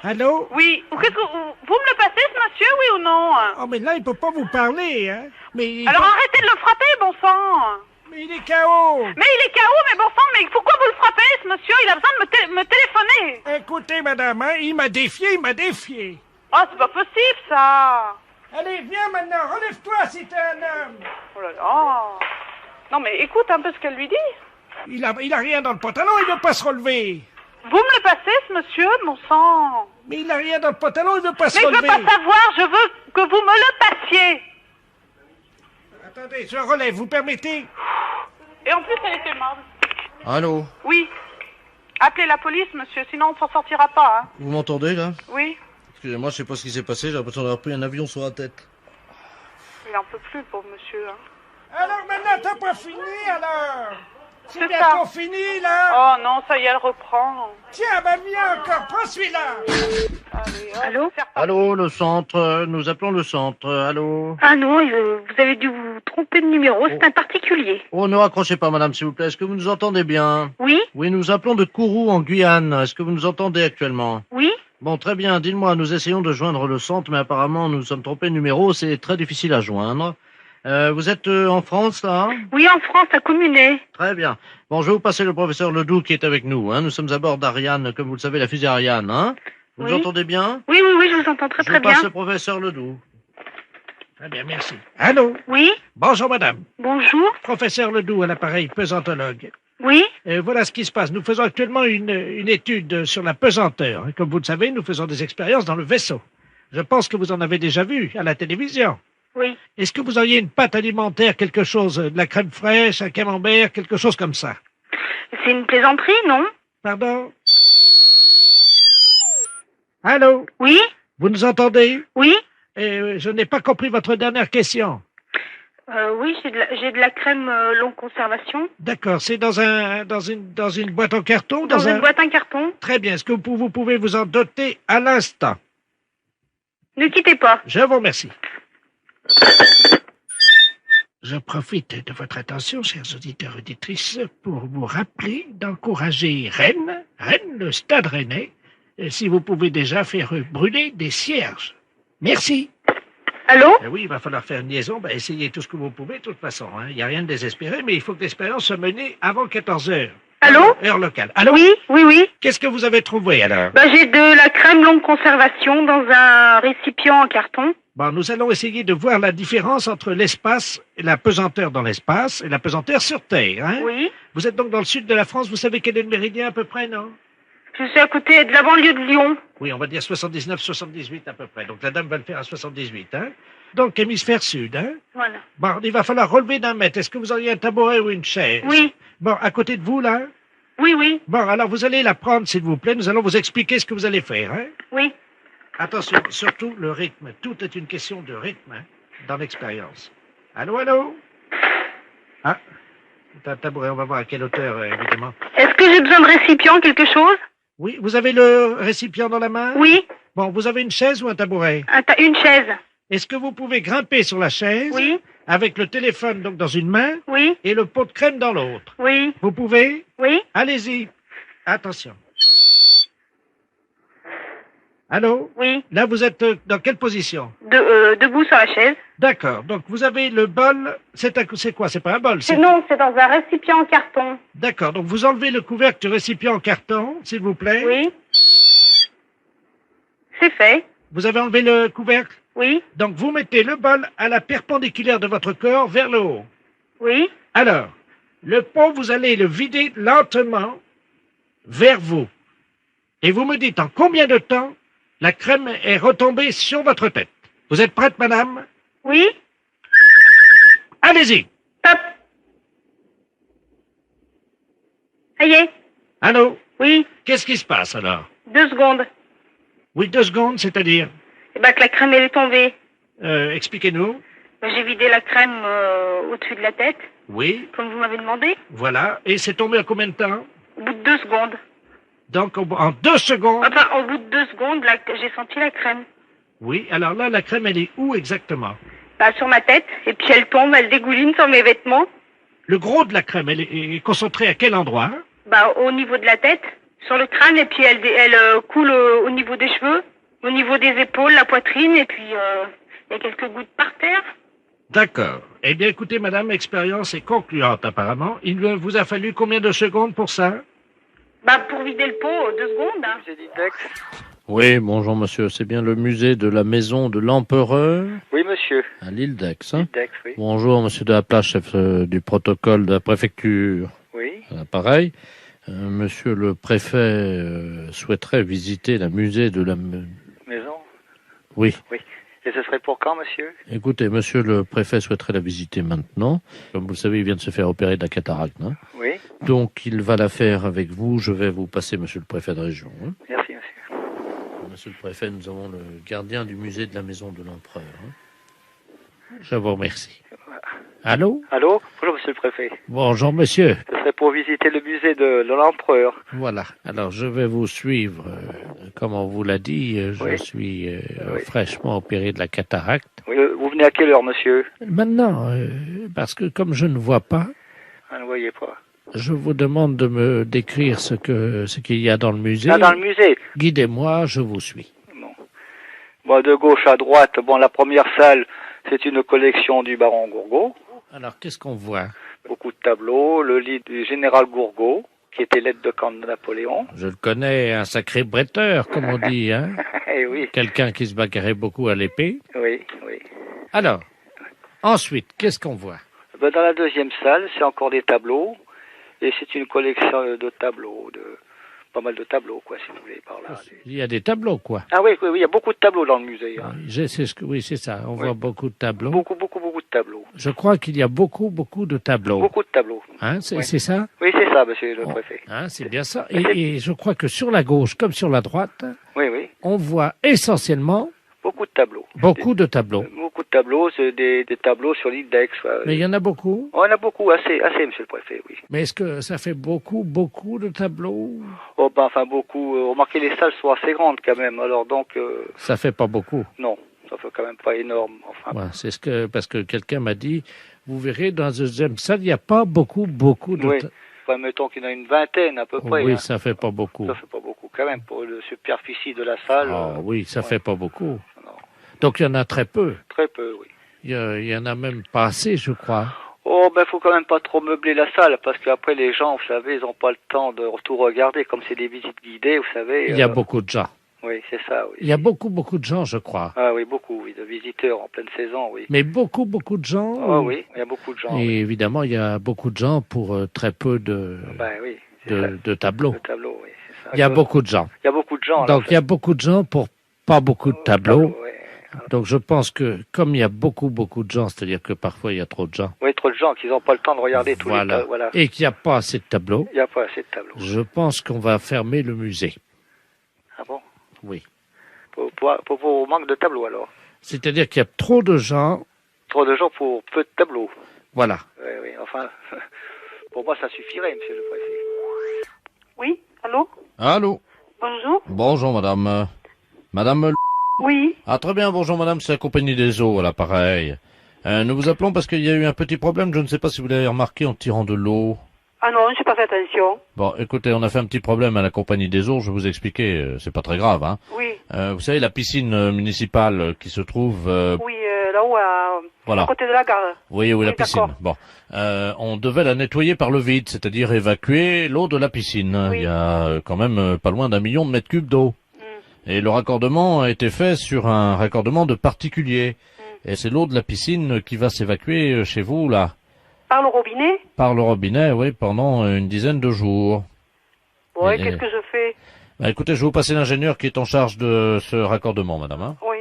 Allô? Oui. Qu'est-ce que vous me le passez, ce monsieur, oui ou non? Oh, mais là, il peut pas vous parler, hein? Mais alors arrêtez de le frapper, bon sang. Mais il est KO. Mais il est KO, mais bon sang, mais pourquoi vous le frappez, ce monsieur? Il a besoin de me téléphoner. Écoutez, madame, hein, il m'a défié. Oh, c'est pas possible, ça. Allez, viens maintenant, relève-toi si t'es un homme. Oh là là. Non, mais écoute un peu ce qu'elle lui dit. Il a rien dans le pantalon, il veut pas se relever. Vous me le passez, ce monsieur, mon sang? Mais il a rien dans le pantalon, il veut pas se relever. Mais je veux pas savoir, je veux que vous me le passiez. Attendez, je relève, vous permettez? Et en plus, elle était aimable. Allô? Oui. Appelez la police, monsieur, sinon on s'en sortira pas, hein. Vous m'entendez, là? Oui. Excusez-moi, je sais pas ce qui s'est passé, j'ai l'impression d'avoir pris un avion sur la tête. Il en peut plus, pauvre monsieur, hein. Alors maintenant, t'as pas fini, alors? C'est bientôt fini, là. Oh non, ça y est, elle reprend. Tiens, ben viens encore, prends celui-là. Allô? Allô, le centre, nous appelons le centre, allô? Ah non, vous avez dû vous tromper de numéro, c'est un particulier. Oh, ne raccrochez pas, madame, s'il vous plaît, est-ce que vous nous entendez bien? Oui? Oui, nous appelons de Kourou, en Guyane, est-ce que vous nous entendez actuellement? Oui? Bon, très bien, dites-moi, nous essayons de joindre le centre, mais apparemment nous sommes trompés de numéro, c'est très difficile à joindre. Vous êtes en France, là? Oui, en France, à Communet. Très bien. Bon, je vais vous passer le professeur Ledoux qui est avec nous, hein. Nous sommes à bord d'Ariane, comme vous le savez, la fusée Ariane, hein. Vous nous entendez bien? Oui, je vous entends très bien. Je vous passe bien. le professeur Ledoux. Très bien, merci. Allô? Oui? Bonjour, madame. Bonjour. Professeur Ledoux à l'appareil, pesantologue. Oui? Voilà ce qui se passe. Nous faisons actuellement une étude sur la pesanteur. Comme vous le savez, nous faisons des expériences dans le vaisseau. Je pense que vous en avez déjà vu à la télévision. Oui. Est-ce que vous auriez une pâte alimentaire, quelque chose, de la crème fraîche, un camembert, quelque chose comme ça? C'est une plaisanterie, non? Pardon? Allô? Oui? Vous nous entendez? Oui? Je n'ai pas compris votre dernière question. Oui, j'ai de la crème longue conservation. D'accord, c'est dans une boîte en carton? Dans une boîte en carton. Très bien, est-ce que vous pouvez vous en doter à l'instant? Ne quittez pas. Je vous remercie. Je profite de votre attention, chers auditeurs et auditrices, pour vous rappeler d'encourager Rennes, le Stade Rennais, si vous pouvez déjà faire brûler des cierges. Merci. Allô? Oui, il va falloir faire une liaison. Essayez tout ce que vous pouvez, de toute façon. Il n'y a rien de désespéré, mais il faut que l'expérience soit menée avant 14 heures. Allô? Heure locale. Allô? Oui. Qu'est-ce que vous avez trouvé, alors? J'ai de la crème longue conservation dans un récipient en carton. Bon, nous allons essayer de voir la différence entre l'espace, et la pesanteur dans l'espace et la pesanteur sur Terre, hein? Oui. Vous êtes donc dans le sud de la France, vous savez quel est le méridien à peu près, non? Je suis à côté de la banlieue de Lyon. Oui, on va dire 79, 78 à peu près. Donc la dame va le faire à 78, hein? Donc hémisphère sud, hein? Voilà. Bon, il va falloir relever d'un mètre. Est-ce que vous auriez un tabouret ou une chaise? Oui. Bon, à côté de vous, là? Oui. Bon, alors vous allez la prendre, s'il vous plaît. Nous allons vous expliquer ce que vous allez faire, hein? Oui. Attention, surtout le rythme. Tout est une question de rythme, hein, dans l'expérience. Allô? Ah, c'est un tabouret, on va voir à quelle hauteur, évidemment. Est-ce que j'ai besoin de récipient, quelque chose? Oui, vous avez le récipient dans la main? Oui. Bon, vous avez une chaise ou un tabouret? Une chaise. Est-ce que vous pouvez grimper sur la chaise? Oui. Avec le téléphone donc dans une main? Oui. Et le pot de crème dans l'autre? Oui. Vous pouvez? Oui. Allez-y. Attention. Allô? Oui. Là, vous êtes dans quelle position? Debout sur la chaise. D'accord. Donc, vous avez le bol. C'est quoi? C'est pas un bol. Non, c'est dans un récipient en carton. D'accord. Donc, vous enlevez le couvercle du récipient en carton, s'il vous plaît. Oui. C'est fait. Vous avez enlevé le couvercle? Oui. Donc, vous mettez le bol à la perpendiculaire de votre corps vers le haut. Oui. Alors, le pot, vous allez le vider lentement vers vous. Et vous me dites en combien de temps la crème est retombée sur votre tête. Vous êtes prête, madame? Oui. Allez-y. Top. Ça y est. Allô? Oui. Qu'est-ce qui se passe alors? 2 secondes. Oui, 2 secondes, c'est-à-dire? Eh ben, que la crème, elle est tombée. Expliquez-nous. J'ai vidé la crème au-dessus de la tête, Oui, comme vous m'avez demandé. voilà. Et c'est tombé en combien de temps? Au bout de 2 secondes. Donc, en 2 secondes. Enfin, au bout de 2 secondes, là, j'ai senti la crème. Oui, alors là, la crème, elle est où exactement? Bah, sur ma tête. Et puis elle tombe, elle dégouline sur mes vêtements. Le gros de la crème, elle est concentrée à quel endroit? Bah, au niveau de la tête, sur le crâne, et puis elle coule au niveau des cheveux, au niveau des épaules, la poitrine, et puis il y a quelques gouttes par terre. D'accord. Eh bien, écoutez, madame, l'expérience est concluante, apparemment. Il vous a fallu combien de secondes pour ça? Bah, pour vider le pot, 2 secondes. Hein. Oui, bonjour monsieur, c'est bien le musée de la maison de l'empereur Oui, monsieur. à l'île d'Aix. Hein D'Aix, oui. Bonjour monsieur de la Place, chef du protocole de la préfecture. Oui. Pareil. Monsieur le préfet souhaiterait visiter le musée de la... Maison. Oui. Oui. Et ce serait pour quand, monsieur? Écoutez, monsieur le préfet souhaiterait la visiter maintenant. Comme vous le savez, il vient de se faire opérer de la cataracte. Hein. Oui. Donc, il va la faire avec vous. Je vais vous passer monsieur le préfet de région. Hein. Merci, monsieur. Monsieur le préfet, nous avons le gardien du musée de la maison de l'empereur. Hein. Je vous remercie. Allô? Allô? Bonjour, monsieur le préfet. Bonjour, monsieur. Ce serait pour visiter le musée de l'empereur. Voilà. Alors, je vais vous suivre. Comme on vous l'a dit, je Oui. suis fraîchement opéré de la cataracte. Oui. Vous venez à quelle heure, monsieur? Maintenant, parce que comme je ne vois pas, Ah, ne voyez pas. je vous demande de me décrire ce qu'il y a dans le musée. Ah, dans le musée? Guidez-moi, je vous suis. Bon, de gauche à droite, bon, la première salle, c'est une collection du baron Gourgaud. Alors, qu'est-ce qu'on voit? Beaucoup de tableaux, le lit du général Gourgaud, qui était l'aide de camp de Napoléon. Je le connais, un sacré bretteur, comme on dit, hein? Eh oui. Quelqu'un qui se bagarrait beaucoup à l'épée. Oui, oui. Alors, ensuite, qu'est-ce qu'on voit? Ben, dans la deuxième salle, c'est encore des tableaux. Et c'est une collection de tableaux, pas mal de tableaux, quoi, si vous voulez, par là. Il y a des tableaux, quoi. Ah oui, oui, oui, il y a beaucoup de tableaux dans le musée. Hein. Oui, c'est ça. On voit beaucoup de tableaux. Beaucoup de tableaux. Je crois qu'il y a beaucoup de tableaux. Beaucoup de tableaux. Hein, c'est Oui. c'est ça? Oui, c'est ça, monsieur le préfet. Hein, c'est bien ça. Et je crois que sur la gauche comme sur la droite, Oui, oui. on voit essentiellement Beaucoup de tableaux. beaucoup de tableaux. Beaucoup de tableaux, c'est des tableaux sur l'île d'Aix. Mais il y en a beaucoup. Oh, il y en a beaucoup, assez, monsieur le préfet, oui. Mais est-ce que ça fait beaucoup de tableaux? Oh, ben, enfin, beaucoup. Remarquez, les salles sont assez grandes, quand même. Alors, donc... Ça fait pas beaucoup. Non, ça fait quand même pas énorme. Enfin, Ouais, c'est parce que quelqu'un m'a dit, vous verrez, dans la deuxième salle, il n'y a pas beaucoup de oui. Enfin, mettons qu'il y en a une vingtaine, à peu près. Oui, hein. ça fait pas beaucoup. Ça fait pas beaucoup, quand même, pour la superficie de la salle. Ah oui, ça fait pas beaucoup. Donc il y en a très peu. Très peu, oui. Il y en a même pas assez, je crois. Oh, ben, faut quand même pas trop meubler la salle, parce qu'après, les gens, vous savez, ils ont pas le temps de tout regarder, comme c'est des visites guidées, vous savez. Il y a beaucoup de gens. Oui, c'est ça, oui. Il y a beaucoup de gens, je crois. Ah oui, beaucoup, oui, de visiteurs en pleine saison, oui. Mais beaucoup de gens. Oh oui, il y a beaucoup de gens. Et oui. évidemment, il y a beaucoup de gens pour très peu de Oui, c'est ça. de tableaux. Le tableau, oui, c'est ça. Il y a beaucoup de gens. Il y a beaucoup de gens. Donc il y a beaucoup de gens pour pas beaucoup de tableaux. Oui. Donc je pense que comme il y a beaucoup de gens, c'est-à-dire que parfois il y a trop de gens. Oui, trop de gens qui n'ont pas le temps de regarder tous les Voilà. voilà. Et qu'il n'y a pas assez de tableaux. Il n'y a pas assez de tableaux. Je pense qu'on va fermer le musée. Ah bon? Oui. Pour manque de tableaux, alors. C'est-à-dire qu'il y a trop de gens. Trop de gens pour peu de tableaux. Voilà. Oui, oui, enfin, pour moi, ça suffirait, monsieur le préfet. Oui, allô? Allô? Bonjour. Bonjour madame. Madame. Oui. Ah très bien, bonjour madame, c'est la compagnie des eaux à l'appareil. Nous vous appelons parce qu'il y a eu un petit problème, je ne sais pas si vous l'avez remarqué en tirant de l'eau. Ah non, j'ai pas fait attention. Bon, écoutez, on a fait un petit problème à la compagnie des eaux, je vais vous expliquer, c'est pas très grave, hein. Oui. Vous savez, la piscine municipale qui se trouve... Oui, là-haut, Voilà. à côté de la gare. Oui, la piscine. d'accord. Bon, on devait la nettoyer par le vide, c'est-à-dire évacuer l'eau de la piscine. Oui. Il y a quand même pas loin d'1 million de mètres cubes d'eau. Et le raccordement a été fait sur un raccordement de particulier. Et c'est l'eau de la piscine qui va s'évacuer chez vous, là. Par le robinet? Par le robinet, oui, pendant une dizaine de jours. Bon, et Et- qu'est-ce que je fais? Bah, écoutez, je vais vous passer l'ingénieur qui est en charge de ce raccordement, madame. Hein. Oui.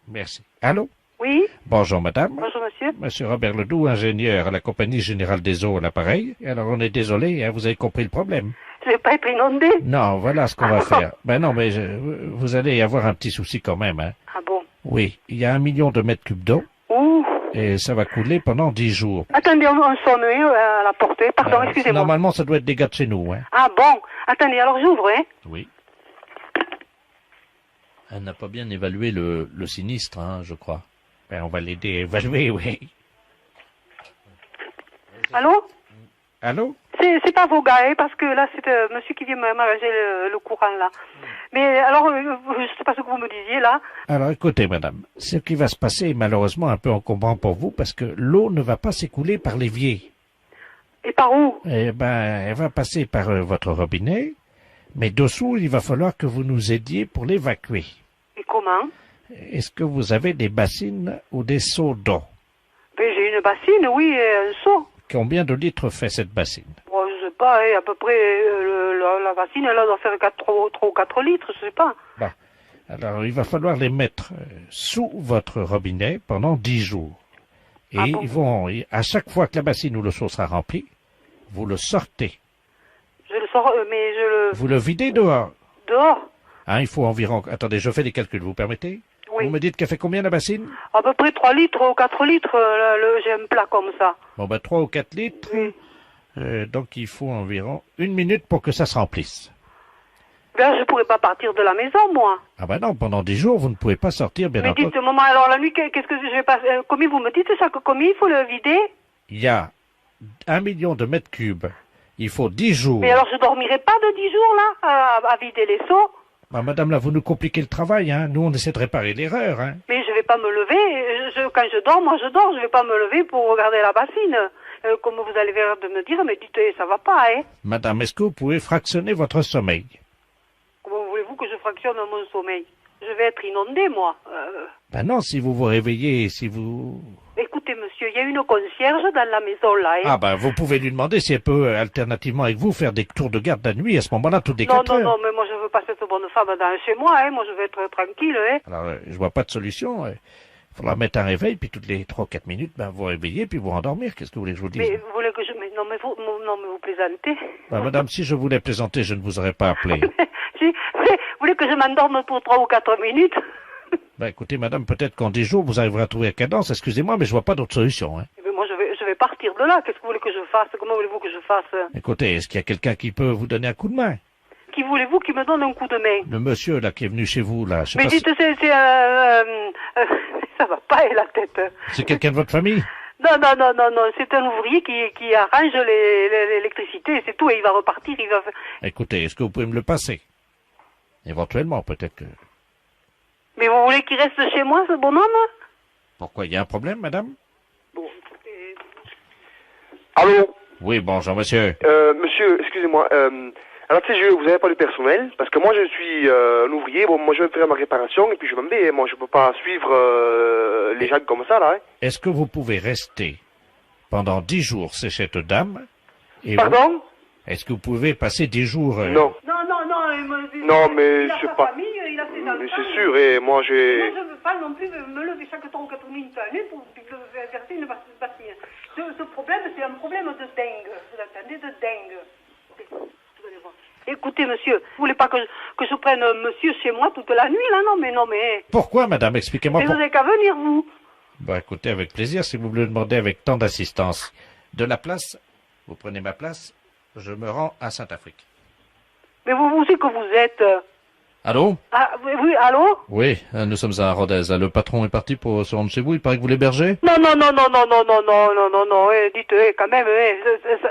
Merci. Allô? Oui? Bonjour, madame. Bonjour, monsieur. Monsieur Robert Ledoux, ingénieur à la Compagnie Générale des Eaux à l'appareil. Alors, on est désolé, hein, vous avez compris le problème. Je vais pas être inondé. Non, voilà ce qu'on va faire. Ben non, mais vous allez avoir un petit souci quand même. Hein. Ah bon? Oui, il y a 1 million de mètres cubes d'eau. Ouh. Et ça va couler pendant 10 jours. Attendez, on sonne à la porte. Pardon, excusez-moi. Normalement, ça doit être des gars de chez nous. Hein. Ah bon? Attendez, alors j'ouvre, hein? Oui. Elle n'a pas bien évalué le sinistre, hein, je crois. Ben, on va l'aider à évaluer, oui. Allô? Allô? C'est pas vos gars, hein, parce que là, c'est monsieur qui vient m'arranger le courant, là. Mais alors, je sais pas ce que vous me disiez, là. Alors, écoutez, madame, ce qui va se passer est malheureusement un peu encombrant pour vous parce que l'eau ne va pas s'écouler par l'évier. Et par où? Eh ben, elle va passer par votre robinet, mais dessous, il va falloir que vous nous aidiez pour l'évacuer. Et comment? Est-ce que vous avez des bassines ou des seaux d'eau? Ben, j'ai une bassine, oui, et un seau. Combien de litres fait cette bassine? Bon, je sais pas, hein, à peu près, la bassine, là, doit faire 3 ou 4 litres, je sais pas. Bon. Alors, il va falloir les mettre sous votre robinet pendant 10 jours. Et ils vont, à chaque fois que la bassine ou le seau sera rempli, vous le sortez. Je le sors, mais je le... Vous le videz dehors. Dehors? Hein, il faut environ... Attendez, je fais des calculs, vous permettez? Oui. Vous me dites qu'elle fait combien la bassine? À peu près 3 litres ou 4 litres, j'ai un plat comme ça. Bon, ben 3 ou 4 litres. Oui. Donc, il faut environ 1 minute pour que ça se remplisse. Ben, je pourrais pas partir de la maison, moi. Ah ben non, pendant 10 jours, vous ne pouvez pas sortir, bien Mais entendu. dites, maman, alors la nuit, qu'est-ce que je vais passer? Combien vous me dites ça? Combien il faut le vider? Il y a 1 million de mètres cubes. Il faut 10 jours. Mais alors je dormirai pas de 10 jours, là, à vider les seaux? Ah, madame, là, vous nous compliquez le travail, hein. Nous, on essaie de réparer l'erreur, hein. Mais je vais pas me lever. Quand je dors, moi je dors. Je vais pas me lever pour regarder la bassine. Comme vous allez l'air de me dire, mais dites, ça va pas, hein. Madame, est-ce que vous pouvez fractionner votre sommeil? Comment voulez-vous que je fractionne mon sommeil? Je vais être inondée, moi. Ben non, si vous vous réveillez, si vous... Écoutez, monsieur, il y a une concierge dans la maison, là, hein. Ah ben, vous pouvez lui demander si elle peut, alternativement avec vous, faire des tours de garde la nuit, à ce moment-là, toutes les 4 heures. Non, mais moi je veux pas cette bonne femme chez moi, hein. Moi je veux être tranquille, hein. Alors, je vois pas de solution. Il faudra mettre un réveil, puis toutes les 3 ou 4 minutes, ben, vous réveillez, puis vous endormir. Qu'est-ce que vous voulez que je vous dise? Mais vous voulez que je... Mais non, mais vous plaisantez. Ben, madame, si je voulais plaisanter, je ne vous aurais pas appelé. Mais vous voulez que je m'endorme pour 3 ou 4 minutes? Ben, écoutez, madame, peut-être qu'en 10 jours, vous arriverez à trouver la cadence. Excusez-moi, mais je vois pas d'autre solution, hein. Mais moi je vais partir de là. Qu'est-ce que vous voulez que je fasse? Comment voulez-vous que je fasse? Écoutez, est-ce qu'il y a quelqu'un qui peut vous donner un coup de main? Qui voulez-vous qui me donne un coup de main? Le monsieur, là, qui est venu chez vous, là. Je sais Mais pas dites, si- ça va pas, la tête. C'est quelqu'un de votre famille? Non, c'est un ouvrier qui arrange l'électricité, c'est tout, et il va repartir, il va... Écoutez, est-ce que vous pouvez me le passer? Éventuellement, peut-être que... Mais vous voulez qu'il reste chez moi, ce bonhomme? Pourquoi? Il y a un problème, madame? Bon, écoutez... Allô? Oui, bonjour, monsieur. Monsieur, excusez-moi. Alors, tu sais, vous n'avez pas de personnel, parce que moi, je suis un ouvrier. Bon, moi, je vais faire ma réparation, et puis je m'en vais. Moi, je peux pas suivre les gens comme ça, là. Hein. Est-ce que vous pouvez rester pendant 10 jours chez cette dame? Et Pardon? Est-ce que vous pouvez passer 10 jours... Non. Non, mais il a c'est sa pas... famille, il a ses enfants. Mais c'est sûr, et moi, j'ai... Moi, je ne veux pas non plus me lever chaque 3 ou 4 minutes à la nuit pour verser une bassine. Ce problème, c'est un problème de dingue. Vous entendez? De dingue. Vous allez voir. Écoutez, monsieur, vous voulez pas que je prenne monsieur chez moi toute la nuit, là? Non, mais... Pourquoi, madame? Expliquez-moi. Mais vous n'avez qu'à venir, vous. Bah, écoutez, avec plaisir, si vous me le demandez avec tant d'assistance. De la place, vous prenez ma place, je me rends à Saint-Afrique. Mais vous c'est que vous êtes... Allô? Ah, oui, allô? Oui, nous sommes à Rodez. Le patron est parti pour se rendre chez vous. Il paraît que vous l'hébergez? Non, dites, quand même,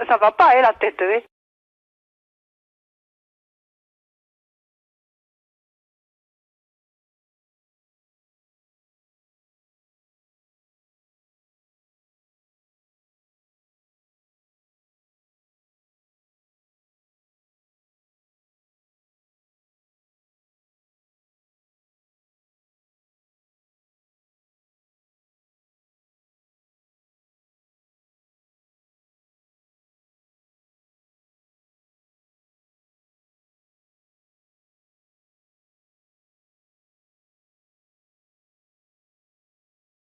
ça va pas, la tête,